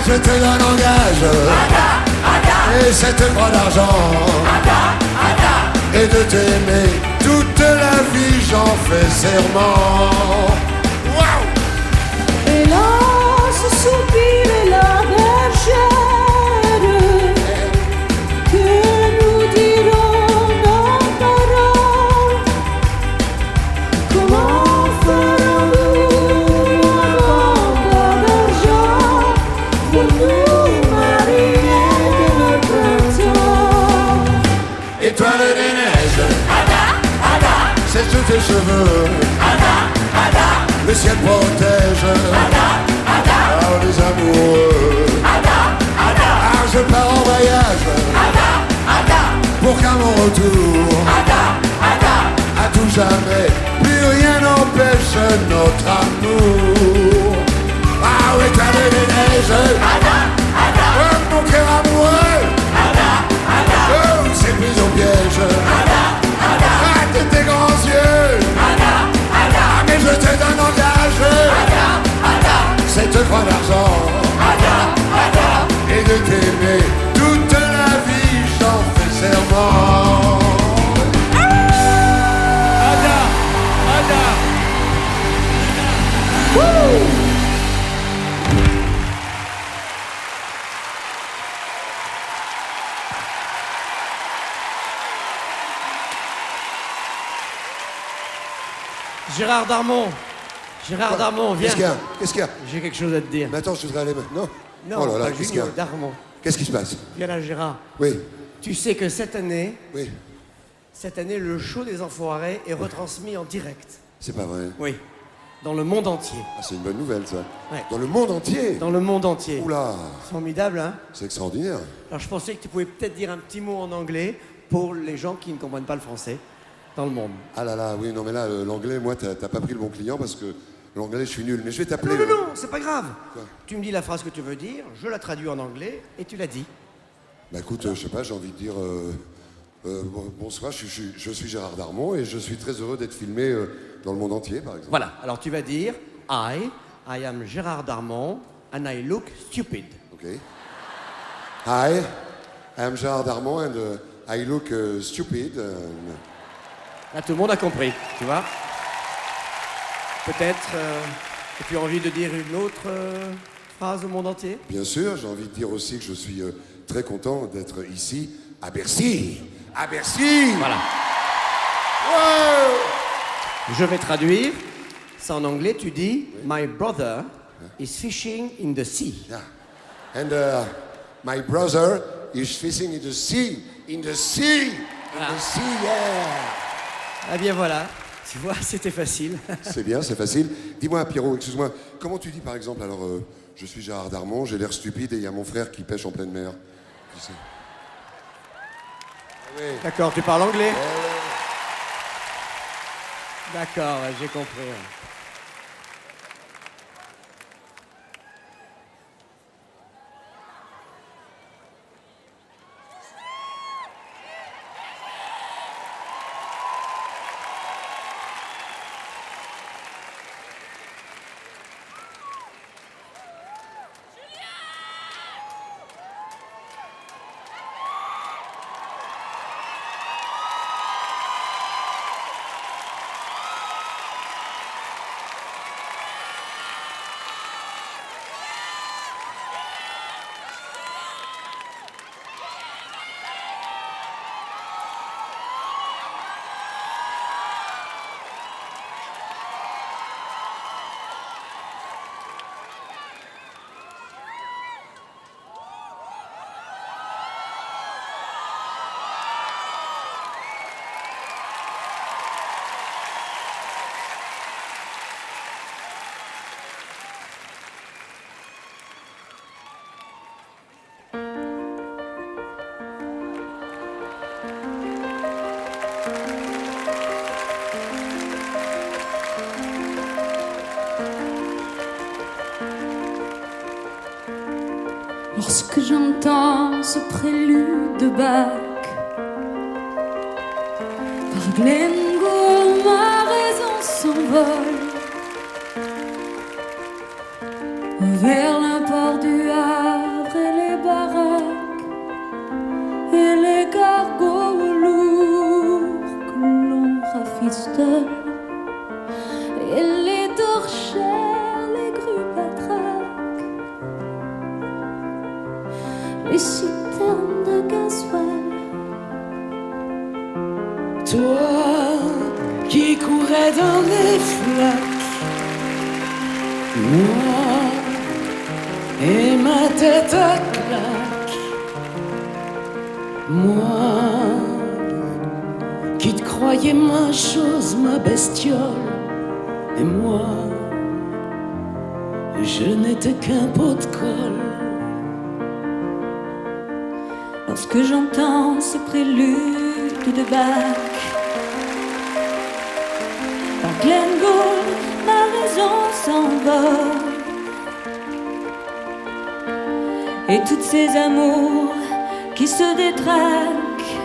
Je te donne en gage et cette croix d'argent et de t'aimer toute la vie, j'en fais serment. Et là, ce soupir et la bergère que nous dirons nos paroles. Comment le ciel protège. Ah, les amoureux. Ah, je pars en voyage. Pour qu'à mon retour, à tout jamais, plus rien n'empêche notre amour. Ah oui, t'as des neiges. Oh, mon cœur amoureux. Oh, c'est pris au piège. Ah, tes grands yeux. Ah, mais je te donne en gage cette croix d'argent. Et de t'aimer toute la vie, j'en fais serment. Gérard Darmon. Gérard Darmon, viens. Qu'est-ce qu'il y a? J'ai quelque chose à te dire. Mais attends, je voudrais aller maintenant. Non, Oh là là, pas qu'est-ce qu'il y a? Junior, Darmon. Qu'est-ce qui se passe? Viens là, Gérard. Oui. Tu sais que cette année, Oui. le show des Enfoirés est retransmis en direct. C'est pas vrai. Oui. Dans le monde entier. Ah, c'est une bonne nouvelle, ça. Ouais. Dans le monde entier. Dans le monde entier. Oula, Formidable, hein? c'est extraordinaire. Alors je pensais que tu pouvais peut-être dire un petit mot en anglais pour les gens qui ne comprennent pas le français dans le monde. Ah là là, oui, non mais là, l'anglais, moi, t'as pas pris le bon client parce que l'anglais, je suis nul. Mais je vais t'appeler. Non, c'est pas grave. Quoi? Tu me dis la phrase que tu veux dire, je la traduis en anglais et tu la dis. Bah écoute, je sais pas, j'ai envie de dire... bonsoir, je suis Gérard Darmon et je suis très heureux d'être filmé dans le monde entier, par exemple. Voilà, alors tu vas dire I am Gérard Darmon and I look stupid. Ok. Hi, I am Gérard Darmon and I look stupid. Là, tout le monde a compris, tu vois. Peut-être que tu as envie de dire une autre phrase au monde entier? Bien sûr, j'ai envie de dire aussi que je suis très content d'être ici, à Bercy. À Bercy. Voilà. Wow. Je vais traduire. Ça en anglais, tu dis My brother is fishing in the sea. Yeah. And my brother is fishing in the sea. In the sea. In the sea, yeah. Ah bien voilà. Tu vois, c'était facile. C'est bien, c'est facile. Dis-moi, Pierrot, excuse-moi, comment tu dis par exemple, alors, je suis Gérard Darmon, j'ai l'air stupide et il y a mon frère qui pêche en pleine mer. Tu sais. Oui. D'accord, tu parles anglais? D'accord, ouais, j'ai compris. Ouais. Lorsque j'entends ce prélude de Bach, par Glengour ma raison s'envole vers l'import du Havre et les baraques et les cargos lourds que l'on rafistole et les torchères, les grues patraques, les citernes de gasoil. Toi qui courais dans les flaques, moi et ma tête à claque, moi qui te croyais ma chose, ma bestiole, et moi je n'étais qu'un pot de colle. Lorsque j'entends ce prélude de Bach par Glenn Gould, ma raison s'envole. Et toutes ces amours qui se détraquent,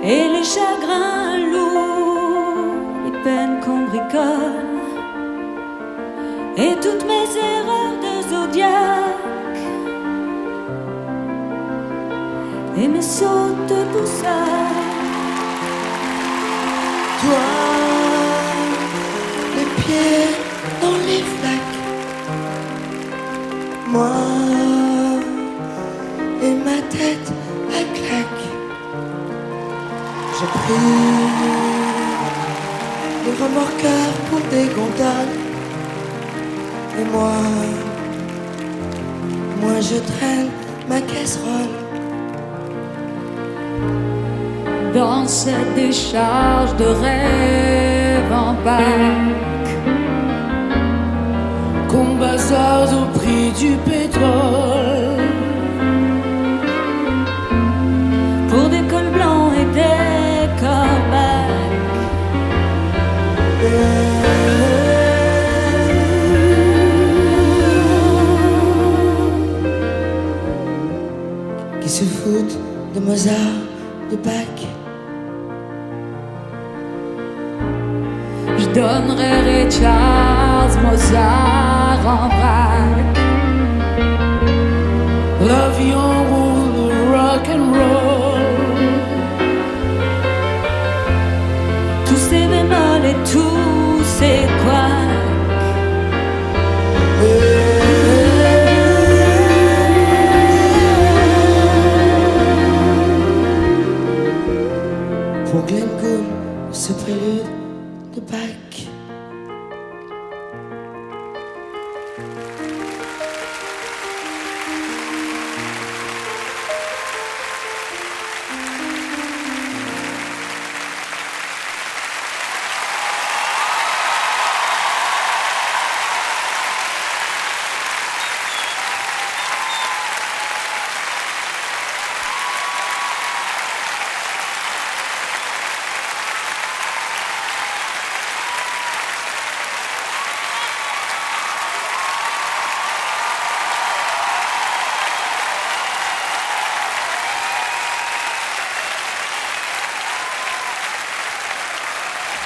et les chagrins lourds, les peines qu'on bricole, et toutes mes erreurs de zodiaque, et mes sautes de boussole. Toi, les pieds dans les flaques, moi et ma tête à claque. J'ai pris les remorqueurs pour des gondoles, et moi je traîne ma casserole. Dans cette décharge de rêves en bac, qu'on bazarde au prix du pétrole. pour des cols blancs et des corbacs. Qui se foutent de Mozart, de Bach. Je donnerais Ray Charles, Mozart en vrac. L'avion roule, rock and roll. Tous ces bémols et tous ces couacs. Pour Glenn Gould, ce prélude de Bach.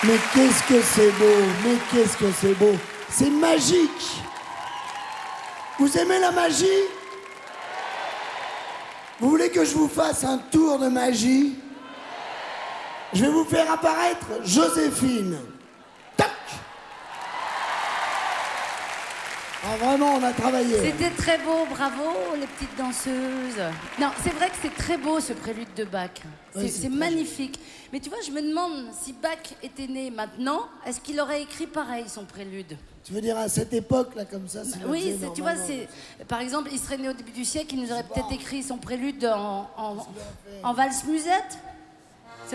Mais qu'est-ce que c'est beau, mais qu'est-ce que c'est beau. C'est magique. Vous aimez la magie? Vous voulez que je vous fasse un tour de magie? Je vais vous faire apparaître Joséphine. Tac! Ah vraiment, on a travaillé. C'était très beau, bravo les petites danseuses. Non, c'est vrai que c'est très beau ce prélude de Bach. Oui, C'est c'est très magnifique. Mais tu vois, je me demande si Bach était né maintenant, est-ce qu'il aurait écrit pareil son prélude? Tu veux dire à cette époque là comme ça? Oui, tu vois, par exemple, il serait né au début du siècle, il nous aurait peut-être écrit son prélude en valse musette.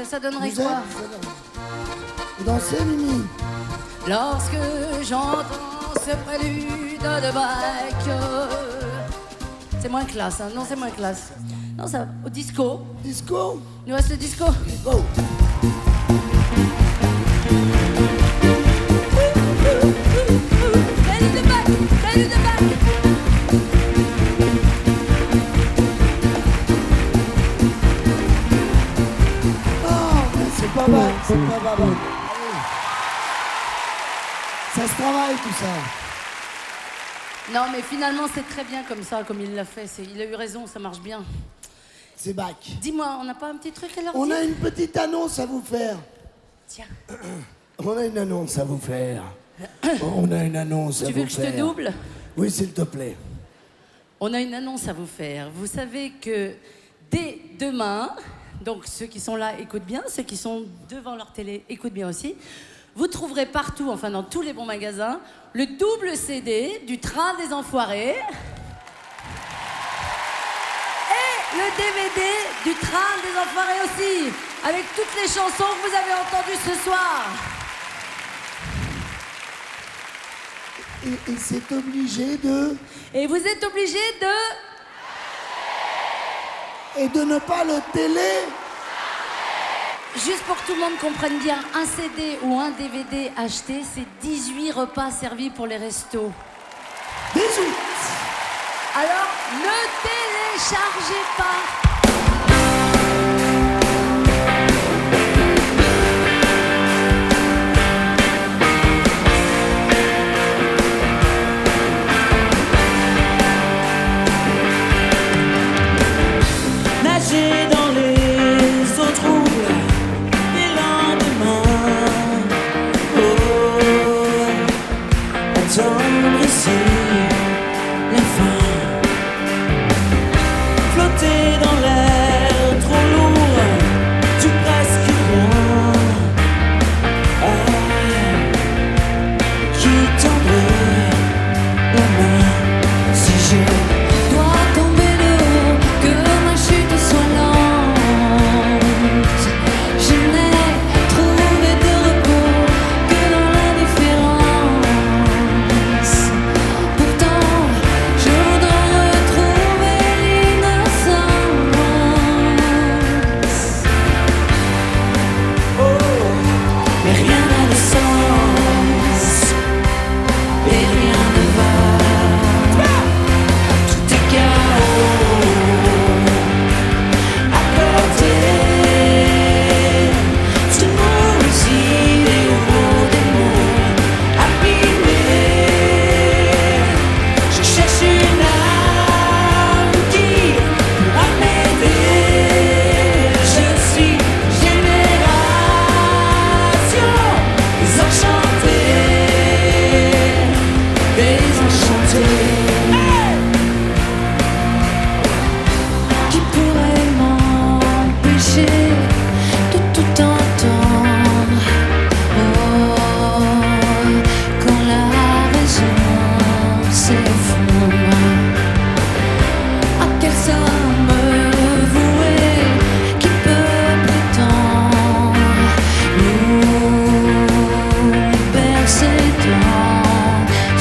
Ça donnerait Musette, quoi? Vous dansez, Mimi? Lorsque j'entends ce prélude de Bach. C'est moins classe, hein? Non, c'est moins classe. Non, ça, au disco. Disco? Il nous reste le disco. Go! Prélude de Bach, prélude de Bach. C'est pas mal, c'est pas mal. Allez. Ça se travaille tout ça. Non, mais finalement, c'est très bien comme ça, comme il l'a fait. Il a eu raison, ça marche bien. C'est Bach. Dis-moi, on n'a pas un petit truc à leur On dire? a une petite annonce à vous faire. Tiens. On a une annonce à vous faire. On a une annonce à vous faire. Tu veux que je te double? Oui, s'il te plaît. On a une annonce à vous faire. Vous savez que dès demain, donc ceux qui sont là écoutent bien, ceux qui sont devant leur télé écoutent bien aussi, vous trouverez partout, enfin dans tous les bons magasins, le double CD du Train des Enfoirés et le DVD du Train des Enfoirés aussi, avec toutes les chansons que vous avez entendues ce soir. Et c'est obligé de... Et vous êtes obligé de... Et de ne pas le télé. Juste pour que tout le monde comprenne bien, un CD ou un DVD acheté, c'est 18 repas servis pour les restos. 18. Alors, ne téléchargez pas. Nager dans les eaux troubles des lendemains. Oh, attendre ici la fin. Flotter dans l'air trop lourd du presque rien. Ah, qui tendrait la main si je dois tomber de haut, que ma chute soit lente. Je n'ai trouvé de repos que dans l'indifférence. Pourtant, je voudrais retrouver l'innocence. oh, mais rien n'a de sens et rien ne va. Tout est chaos à porter. Tous nos idéaux, des mots abîmés. Je cherche une âme qui pourra m'aider. Je suis génération désenchantée. Qui pourrait m'empêcher de tout entendre? Oh, quand la raison s'effondre, à quelle somme vouée qui peut prétendre nous bercer dans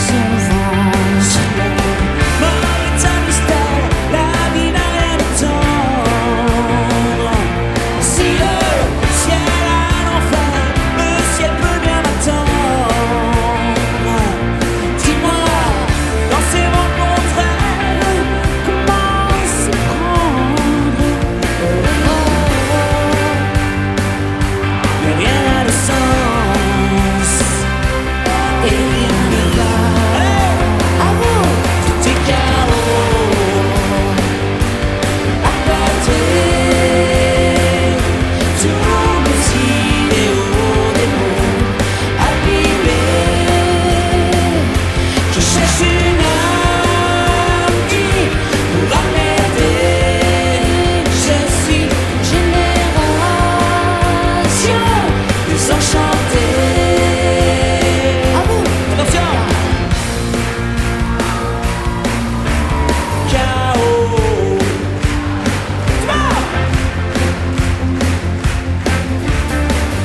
son ventre? Mort est un mystère, la vie n'a rien de tendre. Si le ciel a l'enfer, le ciel peut bien m'attendre. Dis-moi, dans ces vents contraires, comment s'y prendre? Mais rien n'a de sens et rien ne va. Tout est chaos à porter. Tous nos idéaux, des mots abîmés. Je cherche une âme qui pourra m'aider. Je suis génération désenchantée. Attention! Chaos.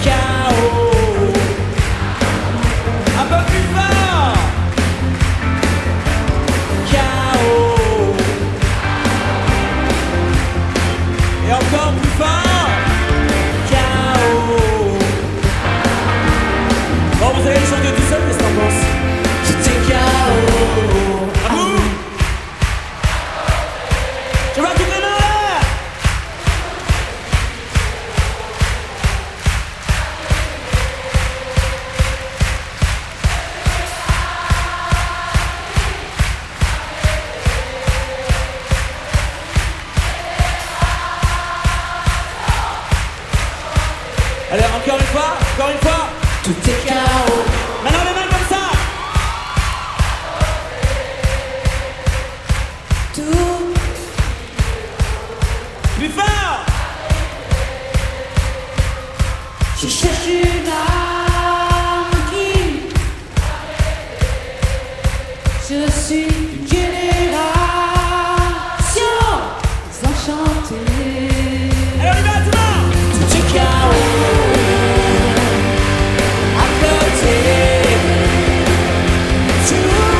Chaos. Un peu plus fort. Chaos. Et encore plus fort. Chaos. Bon, vous allez le chanter tout seul, qu'est-ce que t'en penses? C'était chaos. À vous. Je vois tout le monde. Allez, encore une fois, tout est chaos. Maintenant les mains comme ça. Tout Plus fort. je cherche une âme qui je suis une génération enchantée. Allez, on y va tout le monde. Tout est chaos à côté. Tout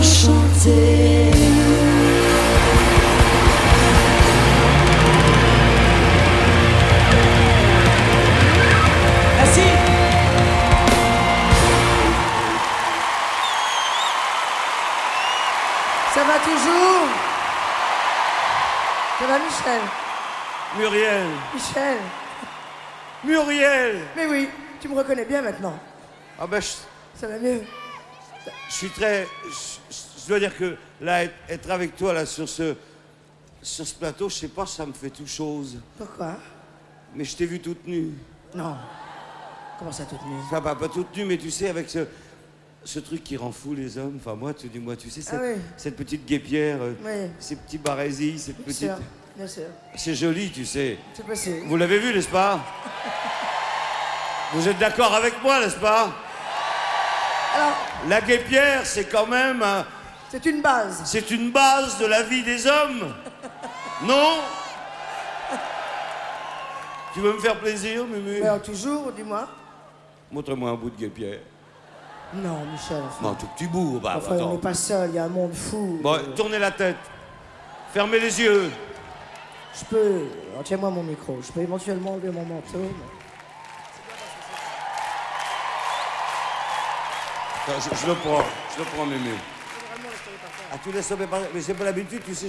chanter. Merci. Ça va toujours? Ça va, Michel? Muriel. Michel? Muriel. Mais oui, tu me reconnais bien maintenant. Ah ben, Ça va mieux. je suis très... Je dois dire que là, être avec toi là sur ce plateau, je sais pas, ça me fait tout chose. Pourquoi? Mais je t'ai vu toute nue. Non. Comment ça, toute nue? Enfin, pas toute nue, mais tu sais, avec ce truc qui rend fou les hommes. Enfin, moi, tu sais, Ah oui. cette petite guépière, Oui. ces petits barésilles, cette Bien petite... sûr, bien sûr. C'est joli, tu sais. C'est possible. Vous l'avez vu, n'est-ce pas? Vous êtes d'accord avec moi, n'est-ce pas? Alors, La guépière, c'est quand même... c'est une base. C'est une base de la vie des hommes. Non? Tu veux me faire plaisir, Mumu? Mais toujours, dis-moi. Montre-moi un bout de guépière. Non, Michel, enfin. Non, tout petit bout. Bah, Enfin, on attends. n'est pas seul, il y a un monde fou. Bon, tournez la tête. Fermez les yeux. Je peux... alors, tiens-moi mon micro. Je peux éventuellement enlever mon manteau. mais- Attends, je le prends, Mumu. Ah, tu laisses tomber par... Mais c'est pas l'habitude, tu sais,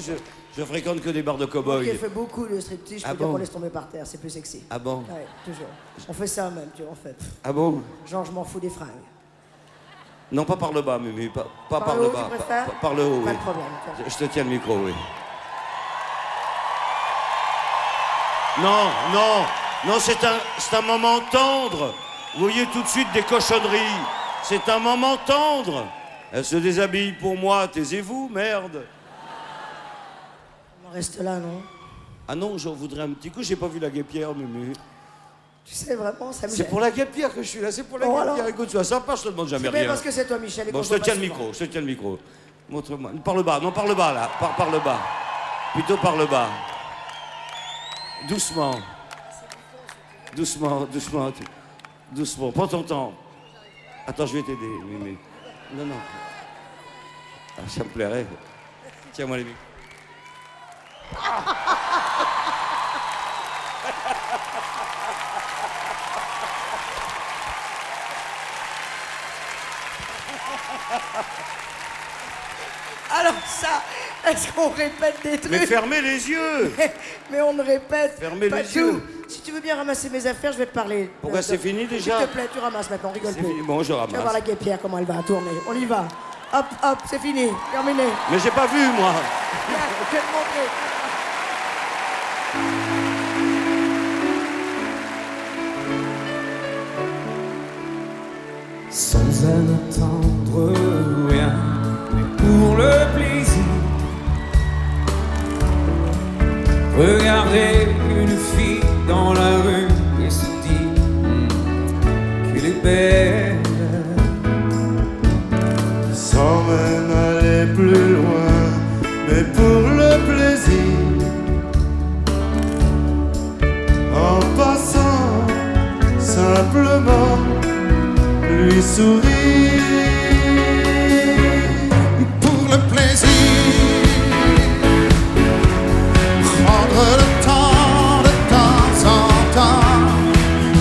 je fréquente que des bars de Moi cow-boys. qui ai fait beaucoup de striptease, je Ah peux dire bon qu'on laisse tomber par terre, c'est plus sexy. Ah bon? Ouais, toujours. On fait ça même, tu vois, en fait. Ah bon? Genre, je m'en fous des fringues. Non, pas par le bas, Mumu, pas par le le haut, bas. tu préfères? Par le haut, Pas oui. de problème. tiens. Je te tiens le micro, oui. Non, c'est un moment tendre. Vous voyez tout de suite des cochonneries. C'est un moment tendre. Elle se déshabille pour moi, taisez-vous, merde. On en reste là, non? Ah non, j'en voudrais un petit coup, j'ai pas vu la guépière, Mumu. Tu sais, vraiment, ça me C'est gêne. pour la guépière que je suis là, c'est pour la Bon, guépière. alors. Écoute, sois sympa, je te demande jamais C'est bien rien. parce que c'est toi, Michel. et Bon, qu'on je se te voit tiens pas le souvent. micro, je te tiens le micro. Montre-moi. Par le bas, non, par le bas, là. Par le bas. Plutôt par le bas. Doucement. Doucement. Doucement. Prends ton temps. Attends, je vais t'aider, Mimi. Non. Ah, ça me plairait. Tiens-moi les micros. Alors ça, est-ce qu'on répète des trucs? Mais fermez les yeux. Mais on ne répète Fermez pas les tout. yeux. Si tu veux bien ramasser mes affaires, je vais te parler. Pourquoi c'est fini déjà? S'il te plaît, tu ramasses maintenant, on rigole C'est plus. fini. Bon, je Tu vas voir ramasse. la guépière, comment elle va tourner. On y va. Hop, c'est fini. Terminé. Mais j'ai pas vu, moi. Viens, je vais te montrer. Sans en attendre rien, mais pour le plaisir. Regarder une fille dans la rue et se dire qu'elle est belle. Sans même aller plus loin, mais pour le plaisir. En passant, simplement lui sourire. Pour le plaisir, prendre le temps en temps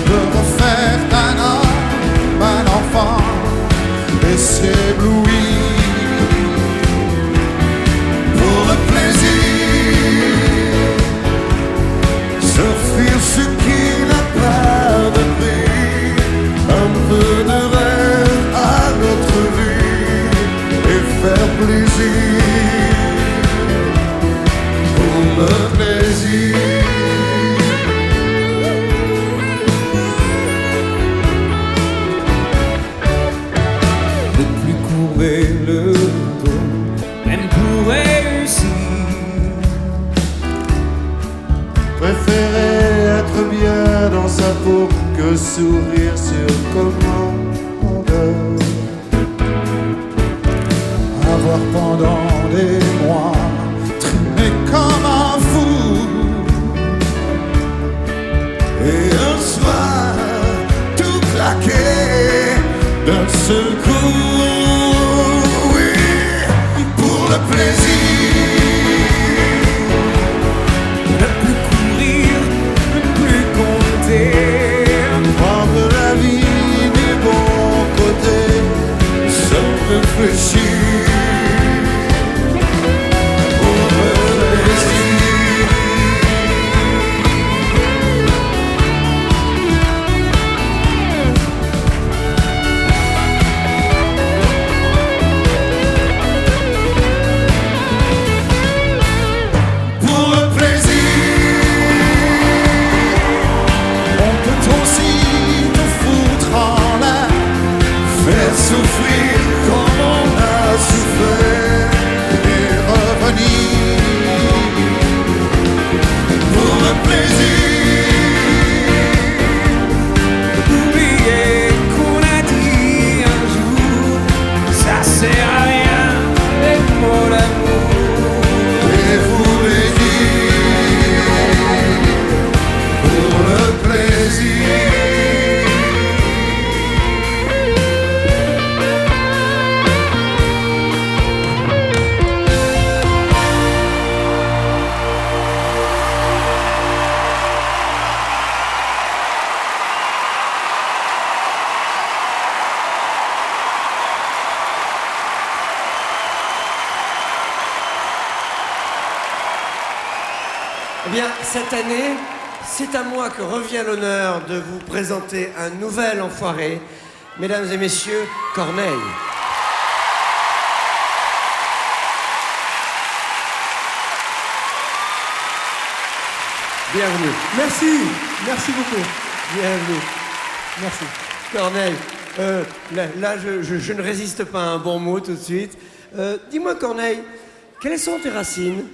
de refaire d'un homme un enfant et s'éblouir. Pour le plaisir, s'offrir ce qui n'a pas de prix, un peu de rêve à notre vie et faire plaisir. Pour le plaisir. De plus courber le dos, même pour réussir. Préférer être bien dans sa peau que sourire sur commande. Avoir pendant des mois traîné comme un fou. Et un soir, tout claquer d'un seul coup. Oui, bien, cette année, c'est à moi que revient l'honneur de vous présenter un nouvel enfoiré. Mesdames et messieurs, Corneille. Bienvenue. Merci, merci beaucoup. Bienvenue. Merci. Corneille, là, je ne résiste pas à un bon mot tout de suite. Dis-moi, Corneille, quelles sont tes racines?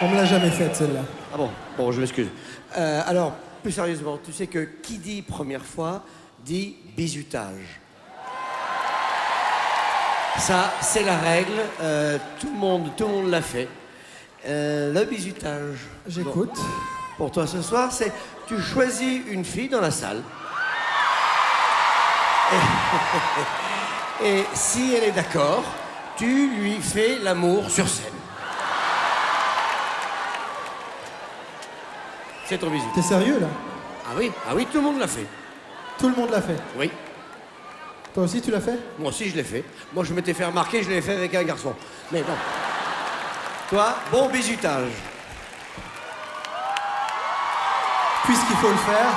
On me l'a jamais faite, celle-là. Ah bon, bon, je m'excuse. Alors, plus sérieusement, tu sais que qui dit première fois dit bizutage. Ça, c'est la règle. Tout le monde l'a fait. Le bizutage. J'écoute. Bon, pour toi ce soir, c'est tu choisis une fille dans la salle. Et si elle est d'accord, tu lui fais l'amour sur scène. C'est ton bizutage. T'es sérieux, là? Ah oui, tout le monde l'a fait. Tout le monde l'a fait. Oui. Toi aussi, tu l'as fait? Moi aussi, je l'ai fait. Moi, je m'étais fait remarquer, je l'ai fait avec un garçon. Mais bon. Toi, bon bizutage. Puisqu'il faut le faire.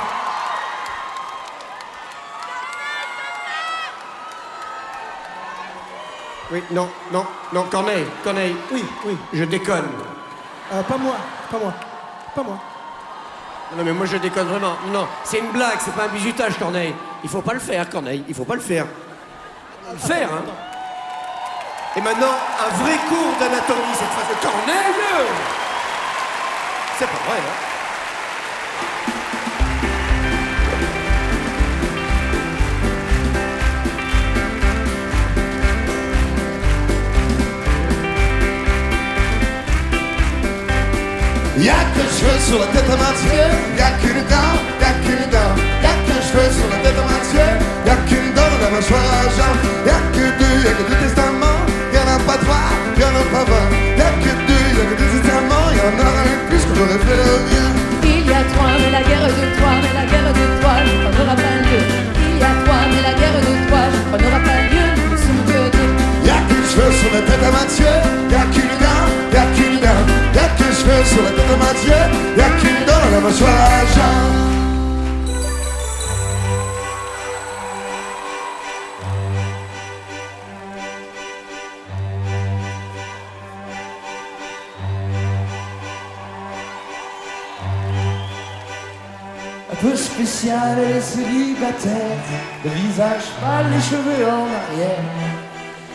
Oui, non, Corneille. Oui. Je déconne. Pas moi. Non, mais moi, je déconne vraiment. Non, c'est une blague, c'est pas un bizutage, Corneille. Il faut pas le faire, Corneille. Il faut pas le faire. Le faire, hein. Et maintenant, un vrai cours d'anatomie, cette phrase de Corneille. C'est pas vrai, hein. Y'a que cheveux sur la tête à Mathieu, y'a qu'une dent, y'a qu'une dent. Y'a que cheveux sur la tête à Mathieu, y'a qu'une dent dans la mâchoire à Jean. Y'a que deux testaments, y'en a pas trois, y'en a pas 20. Y'a que deux testaments, y'en a un plus que j'aurais fait le mien. Il y a trois, mais la guerre de trois, on n'aura pas lieu. Il y a trois, mais la guerre de trois, on n'aura pas lieu. Nous sommes que deux. Y'a que cheveux sur la tête à Mathieu, y'a qu'une dent, y'a qu'une dent. Y'a que cheveux sur la tête à Mathieu, y'a qu'une dent dans la mâchoire à Jean. Un peu spécial, elle est célibataire, le visage pâle, les cheveux en arrière,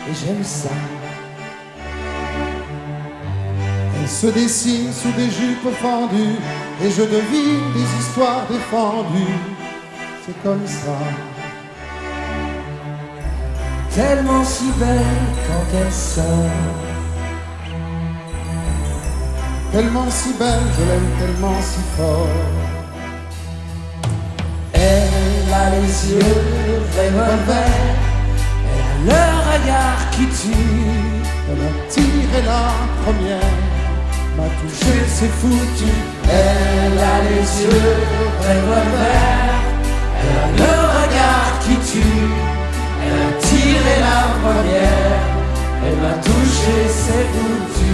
et j'aime ça. Elle se dessine sous des jupes fendues, et je devine des histoires défendues. C'est comme ça. Tellement si belle quand elle sort. Tellement si belle, je l'aime tellement si fort. Elle a les yeux revolver, elle a le regard qui tue. Elle a tiré la première, m'a touché, c'est foutu. Elle a les yeux revolver, elle a le regard qui tue. Elle a tiré la première, elle m'a touché, c'est foutu.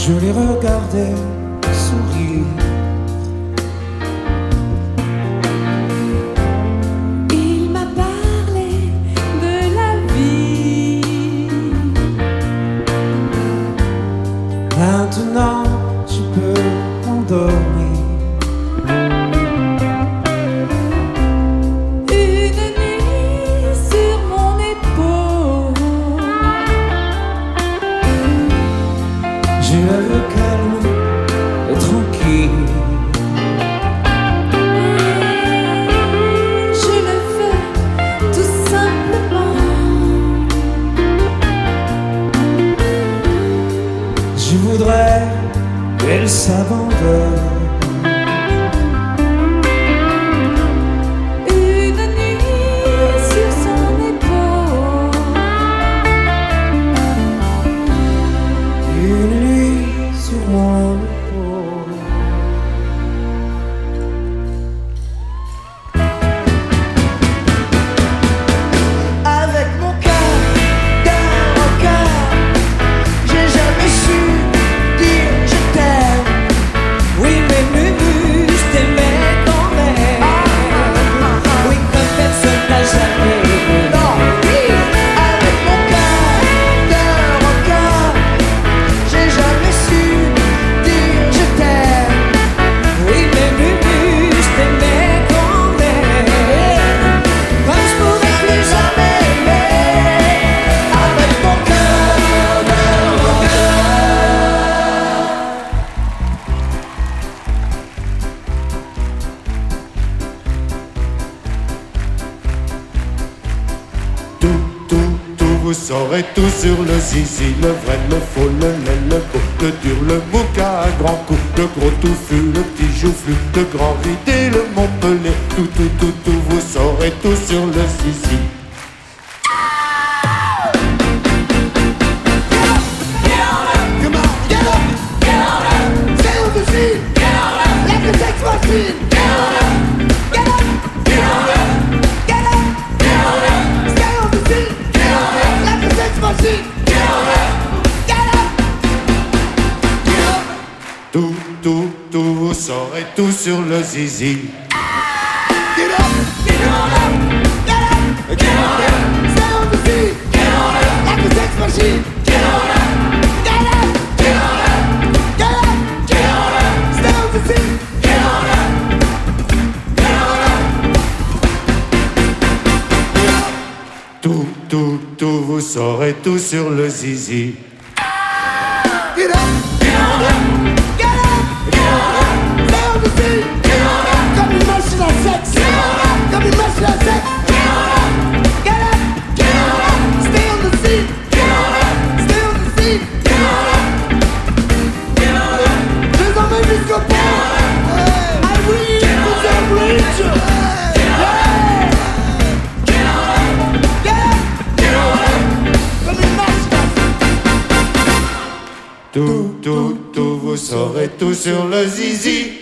Je les regardais sourire. Il m'a parlé de la vie. Maintenant, tu peux t'endormir. Une nuit sur mon épaule. J'ai le calme et tranquille. Je le fais tout simplement. Je voudrais qu'elle s'abandonne. Une nuit sur son épaule. Une nuit vous saurez tout sur le zizi. Le vrai, le faux, le laid, le beau, le dur, le mouka à grand coup, le gros touffu, le petit joufflu, le grand ridé, le Montpellier. Tout, vous saurez tout sur le zizi. Tout, vous saurez tout sur le zizi. Get up, get on up, get up, get on up, stay on the feet, get on up, like a sex machine, get on up, get up, get on up, get up, get on up, stay on the feet, get on up, get on up. Tout, vous saurez tout sur le zizi. Get up, get on up. Comme une machine à sexe, comme une machine à sexe. Get up, get up, stay on the seat, stay on the seat. Je les emmène jusqu'au pont. I reach to the bridge. Comme une machine à sexe. Tout, vous saurez tout sur le zizi.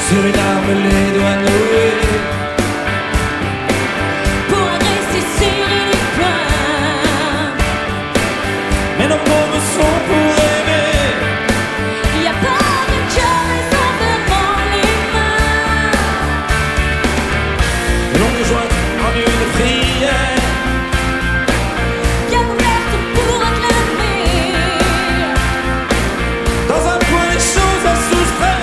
Sur une arme les doigts noués, Pour rester serré les poings. mais nos paumes sont pour aimer. Y a pas de cœur et sans devant les mains. L'on nous joint en une prière, Bien ouverte pour acclamer. dans un coin les choses à soustraire.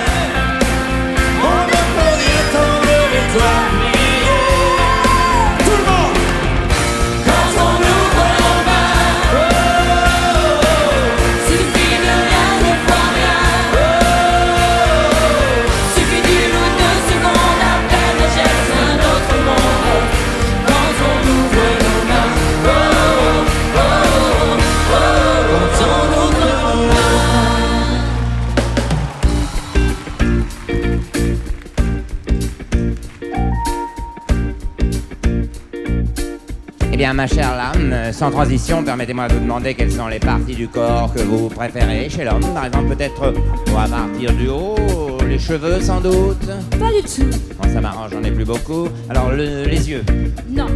On ne peut rien tendre les doigts. Tout le monde, Quand on ouvre nos mains, suffit de rien ne voir rien. Suffit d'une ou deux secondes à peine jette un autre monde. Quand on ouvre nos mains, quand on ouvre nos mains. Eh bien, ma chère Lame, sans transition, permettez-moi de vous demander quelles sont les parties du corps que vous préférez chez l'homme. Par exemple, peut-être, on va partir du haut, les cheveux sans doute. Pas du tout. Bon, ça m'arrange, j'en ai plus beaucoup. Alors, les yeux. Non.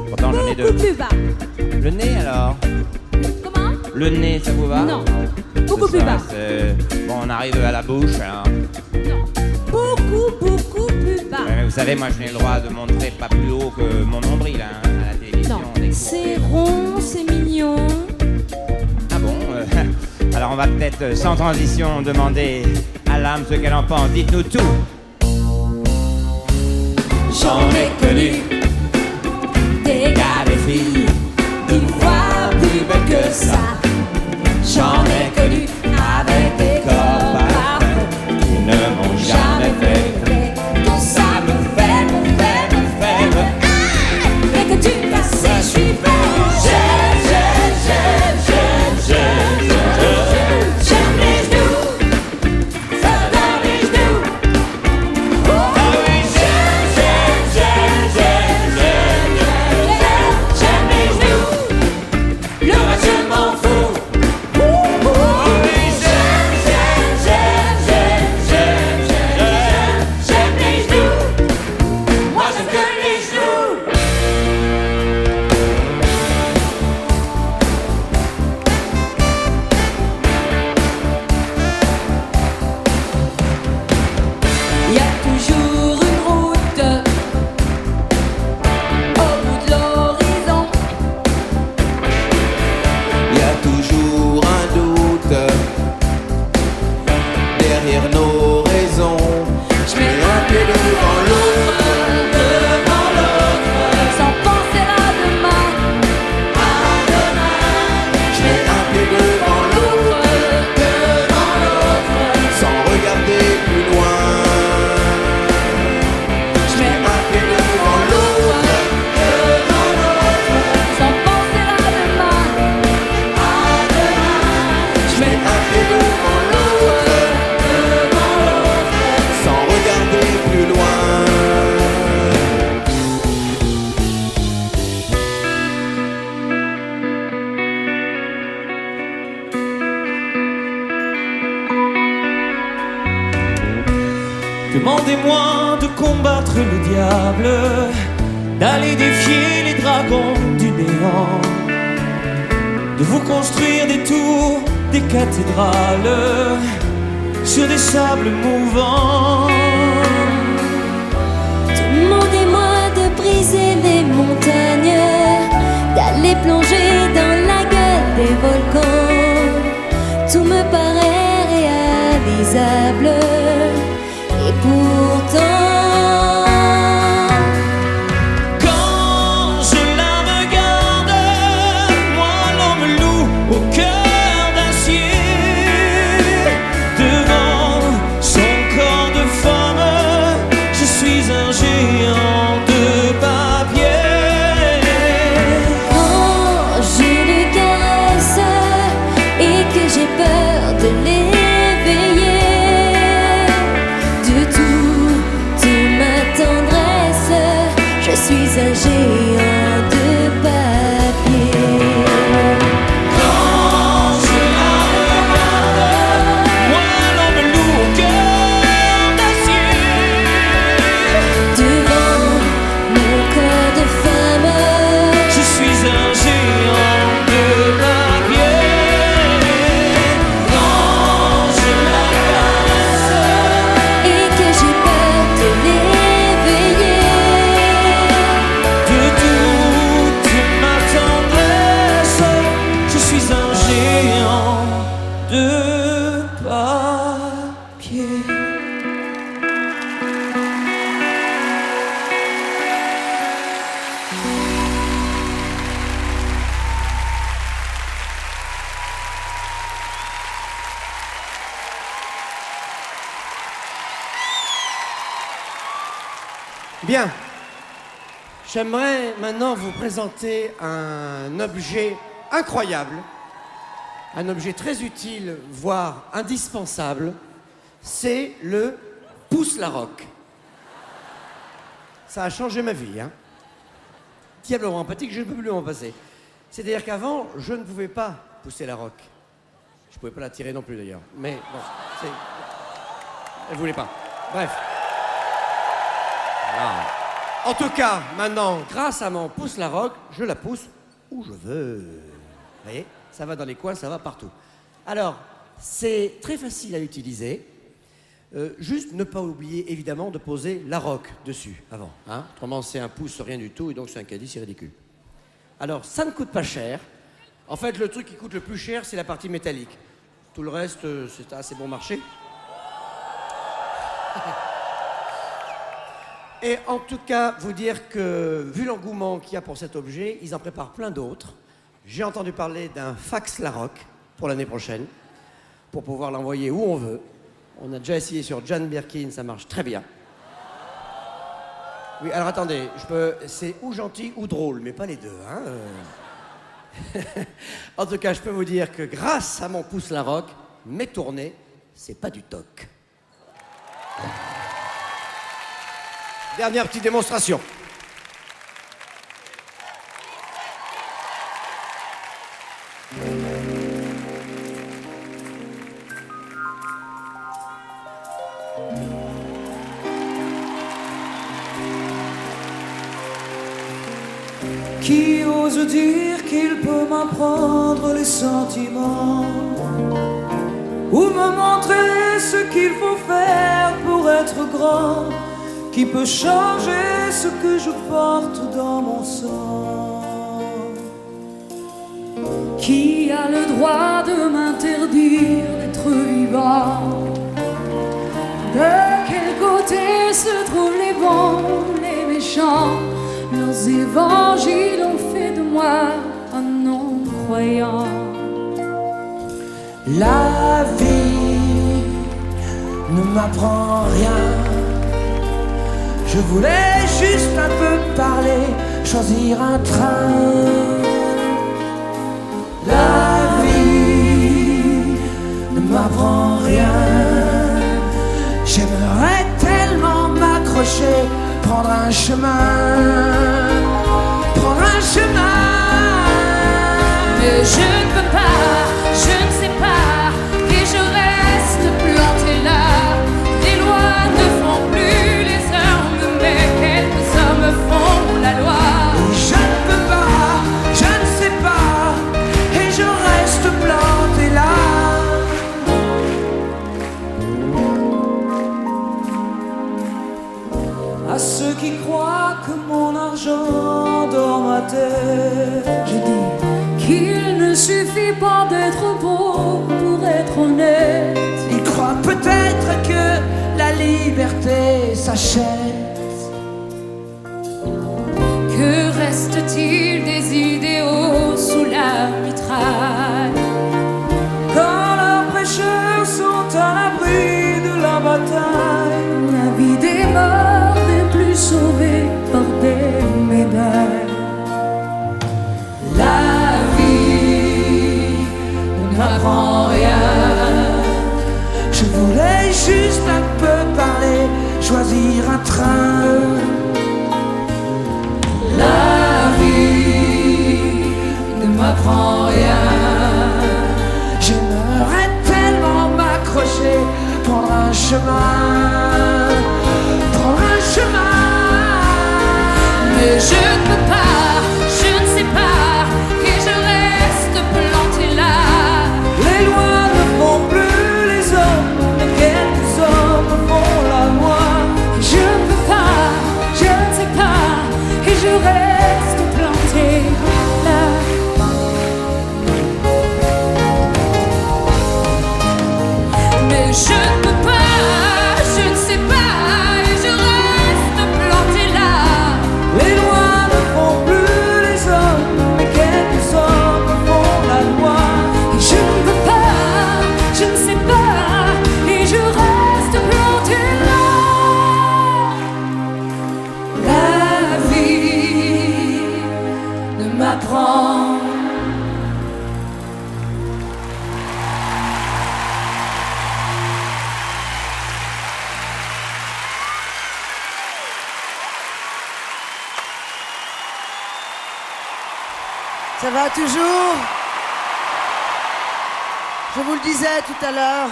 Pourtant, j'en ai deux. Beaucoup plus bas. Le nez, alors? Comment? Le nez, ça vous va? Non. Beaucoup plus bas. Bon, on arrive à la bouche, alors. Beaucoup plus bas. Ouais, mais vous savez, moi, je n'ai le droit de montrer pas plus haut que mon nombril, hein, à la télévision. Non. C'est rond, c'est mignon. Ah bon alors on va peut-être, sans transition, demander à l'âme ce qu'elle en pense. Dites-nous tout. J'en ai connu des gars, des filles, une fois plus belles que ça. J'en ai connu avec des corps parfaits qui ne m'ont jamais fait. Tout ça me fait. Et que tu passes, je suis fait. J'aime les genoux, ça dans les genoux. Oh oui, j'aime. Demandez-moi de combattre le diable, d'aller défier les dragons du néant, de vous construire des tours, des cathédrales sur des sables mouvants. Demandez-moi de briser les montagnes, d'aller plonger dans la gueule des volcans. Tout me paraît réalisable. Et pourtant, quand je la regarde, moi l'homme loup au cœur d'acier, devant son corps de femme, je suis un géant de papier. quand je le caresse et que j'ai peur de l'éveiller, je suis un géant de papier. Quand je la regarde, moi l'homme loup au cœur d'acier, devant mon corps de femme, je suis un géant de papier. Quand je la caresse et que j'ai peur de l'éveiller, je suis un géant de papier. Bien. J'aimerais maintenant vous présenter un objet incroyable, un objet très utile, voire indispensable. C'est le pouce-la-roque. Ça a changé ma vie, hein. Diablement empathique, je ne peux plus m'en passer. C'est-à-dire qu'avant, je ne pouvais pas pousser la roque. Je ne pouvais pas la tirer non plus d'ailleurs. Mais bon, c'est... Elle voulait pas. Bref. Voilà. En tout cas, maintenant, grâce à mon pouce-la-roque, je la pousse où je veux. Vous voyez, ça va dans les coins, ça va partout. Alors, c'est très facile à utiliser. Juste ne pas oublier, évidemment, de poser la roque dessus avant. Hein. Autrement, c'est un pouce, rien du tout, et donc c'est un caddie, c'est ridicule. Alors, ça ne coûte pas cher. En fait, le truc qui coûte le plus cher, c'est la partie métallique. Tout le reste, c'est assez bon marché. Et en tout cas, vous dire que, vu l'engouement qu'il y a pour cet objet, ils en préparent plein d'autres. J'ai entendu parler d'un fax la-roque pour l'année prochaine, pour pouvoir l'envoyer où on veut. On a déjà essayé sur Jane Birkin, ça marche très bien. Oui, alors attendez, c'est ou gentil ou drôle, mais pas les deux, hein. En tout cas, je peux vous dire que grâce à mon pouce la-roque, mes tournées, c'est pas du toc. Dernière petite démonstration. Qui ose dire qu'il peut m'apprendre les sentiments ou me montrer ce qu'il faut faire pour être grand? Qui peut changer ce que je porte dans mon sang? Qui a le droit de m'interdire d'être vivant? De quel côté se trouvent les bons, les méchants? Leurs évangiles ont fait de moi un non-croyant. La vie ne m'apprend rien. Je voulais juste un peu parler, choisir un train. La vie ne m'apprend rien. J'aimerais tellement m'accrocher, prendre un chemin, prendre un chemin. Mais je ne peux pas, je ne sais pas, et je reste planté là. Les lois ne font plus trop beau pour être honnête. Il croit peut-être que la liberté s'achète. Que reste-t-il des idéaux sous la mitraille? Quand leurs prêcheurs sont à l'abri de la bataille, La vie des morts n'est plus sauvée par des médailles. la vie ne m'apprend rien. Je voulais juste un peu parler, choisir un train. La vie ne m'apprend rien. J'aimerais tellement m'accrocher, prendre un chemin, prendre un chemin. Mais je ne peux pas, je ne sais pas, et je reste plantée là. Les lois ne font plus les hommes, mais quelques hommes font la loi. Je ne peux pas, je ne sais pas, et je reste plantée là. Mais je ne peux pas, je ne sais pas, et je reste plantée là. Les lois ne font plus les hommes, mais quelques hommes font la loi. Je ne peux pas, je ne sais pas, et je reste plantée là. La vie ne m'apprend. Ça va toujours? Je vous le disais tout à l'heure,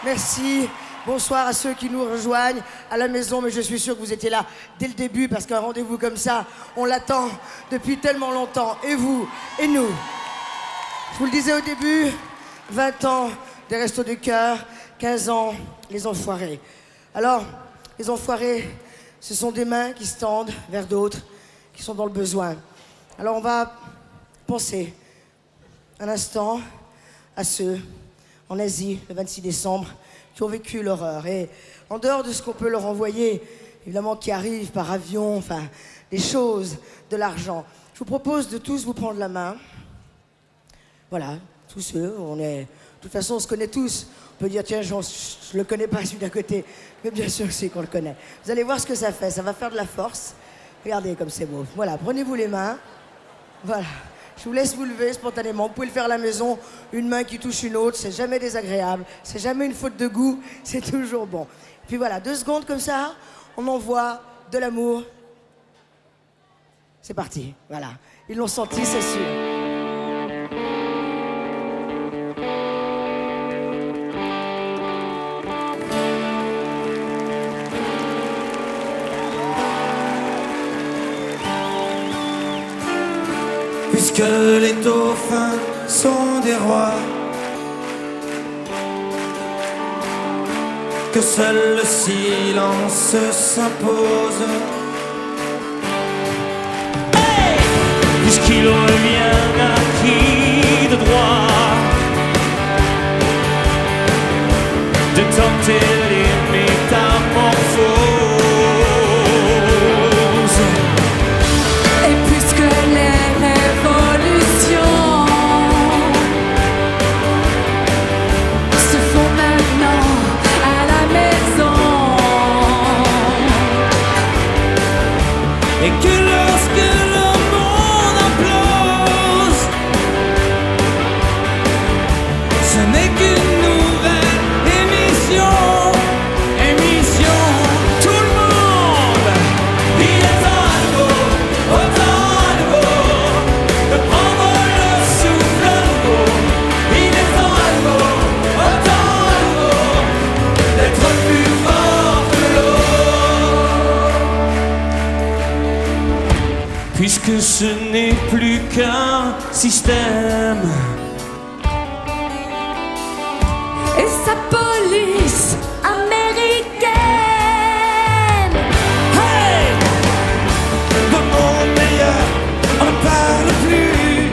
merci. Bonsoir à ceux qui nous rejoignent à la maison, mais je suis sûr que vous étiez là dès le début parce qu'un rendez-vous comme ça, on l'attend depuis tellement longtemps. Et vous, et nous. Je vous le disais au début, 20 ans des Restos du Cœur, 15 ans les Enfoirés. Alors, les Enfoirés, ce sont des mains qui se tendent vers d'autres qui sont dans le besoin. Alors on va penser un instant à ceux en Asie, le 26 décembre, qui ont vécu l'horreur. Et en dehors de ce qu'on peut leur envoyer, évidemment, qui arrive par avion, enfin, des choses, de l'argent, je vous propose de tous vous prendre la main. Voilà, tous ceux, on est... De toute façon, on se connaît tous. On peut dire, tiens, je le connais pas, celui d'à côté. Mais bien sûr que c'est qu'on le connaît. Vous allez voir ce que ça fait. Ça va faire de la force. Regardez comme c'est beau. Voilà, prenez-vous les mains. Voilà. Je vous laisse vous lever spontanément. Vous pouvez le faire à la maison. Une main qui touche une autre, c'est jamais désagréable. C'est jamais une faute de goût. C'est toujours bon. Puis voilà, 2 secondes comme ça, on envoie de l'amour. C'est parti. Voilà. Ils l'ont senti, c'est sûr. Puisque les dauphins sont des rois, que seul le silence s'impose. Hey! Puisqu'il revient à qui de droit de tenter les métamorphoses. Et puisque les révolutions se font maintenant à la maison, Et que lorsque le monde implose, ce n'est qu'une nouvelle émission. Émission, tout le monde. Il est temps à nouveau, autant à nouveau, de prendre le souffle à nouveau. Il est temps à nouveau, autant à nouveau, d'être plus fort que l'eau. Puisque ce n'est plus qu'un système. et sa police américaine. Hey! De monde meilleur, on ne parle plus.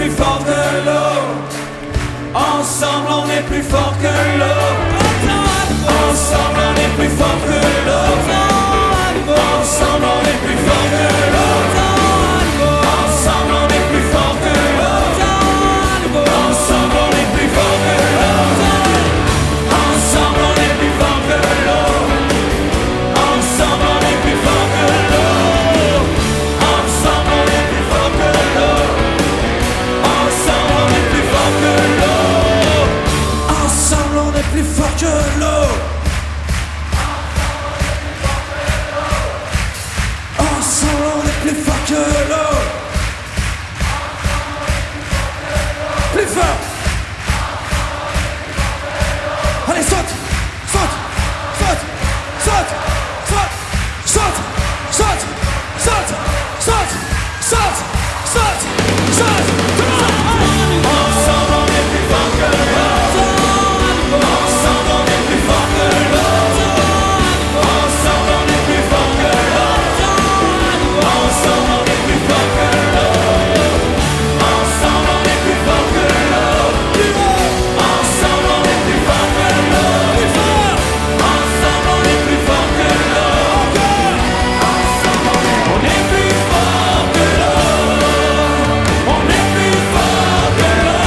plus fort que l'eau. Ensemble on est plus fort que l'eau. Ensemble on est plus fort que l'eau. Ensemble on est plus fort que l'eau. Ensemble on est plus fort que l'eau. Ensemble on est plus fort que l'eau. Ensemble on est plus fort que l'eau. Ensemble on est plus fort que l'eau. Ensemble on est plus fort que l'eau. Ensemble on est plus fort que l'eau. Ensemble on est plus fort que l'eau. Ensemble on est plus fort que l'eau. Plus fort. Allez, saute, saute, saute, saute, saute, saute, saute, saute, saute, saute, saute, saute. Ensemble on est plus fort que l'eau. Ensemble on est plus fort que l'eau. Ensemble on est plus fort que l'eau. Ensemble on est plus fort que l'eau. Ensemble on est plus fort que l'eau. Ensemble on est plus fort que l'eau. Ensemble on est plus fort que l'eau. Ensemble on est plus fort que l'eau. On est plus fort que l'eau.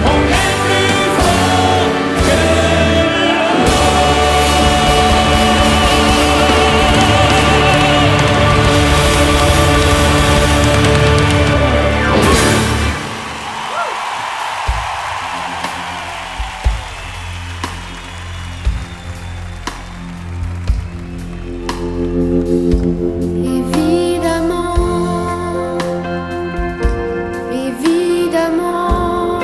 On est plus fort que Évidemment, évidemment,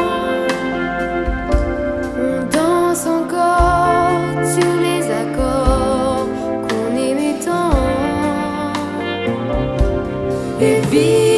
on danse encore sur les accords qu'on aimait tant. Évidemment.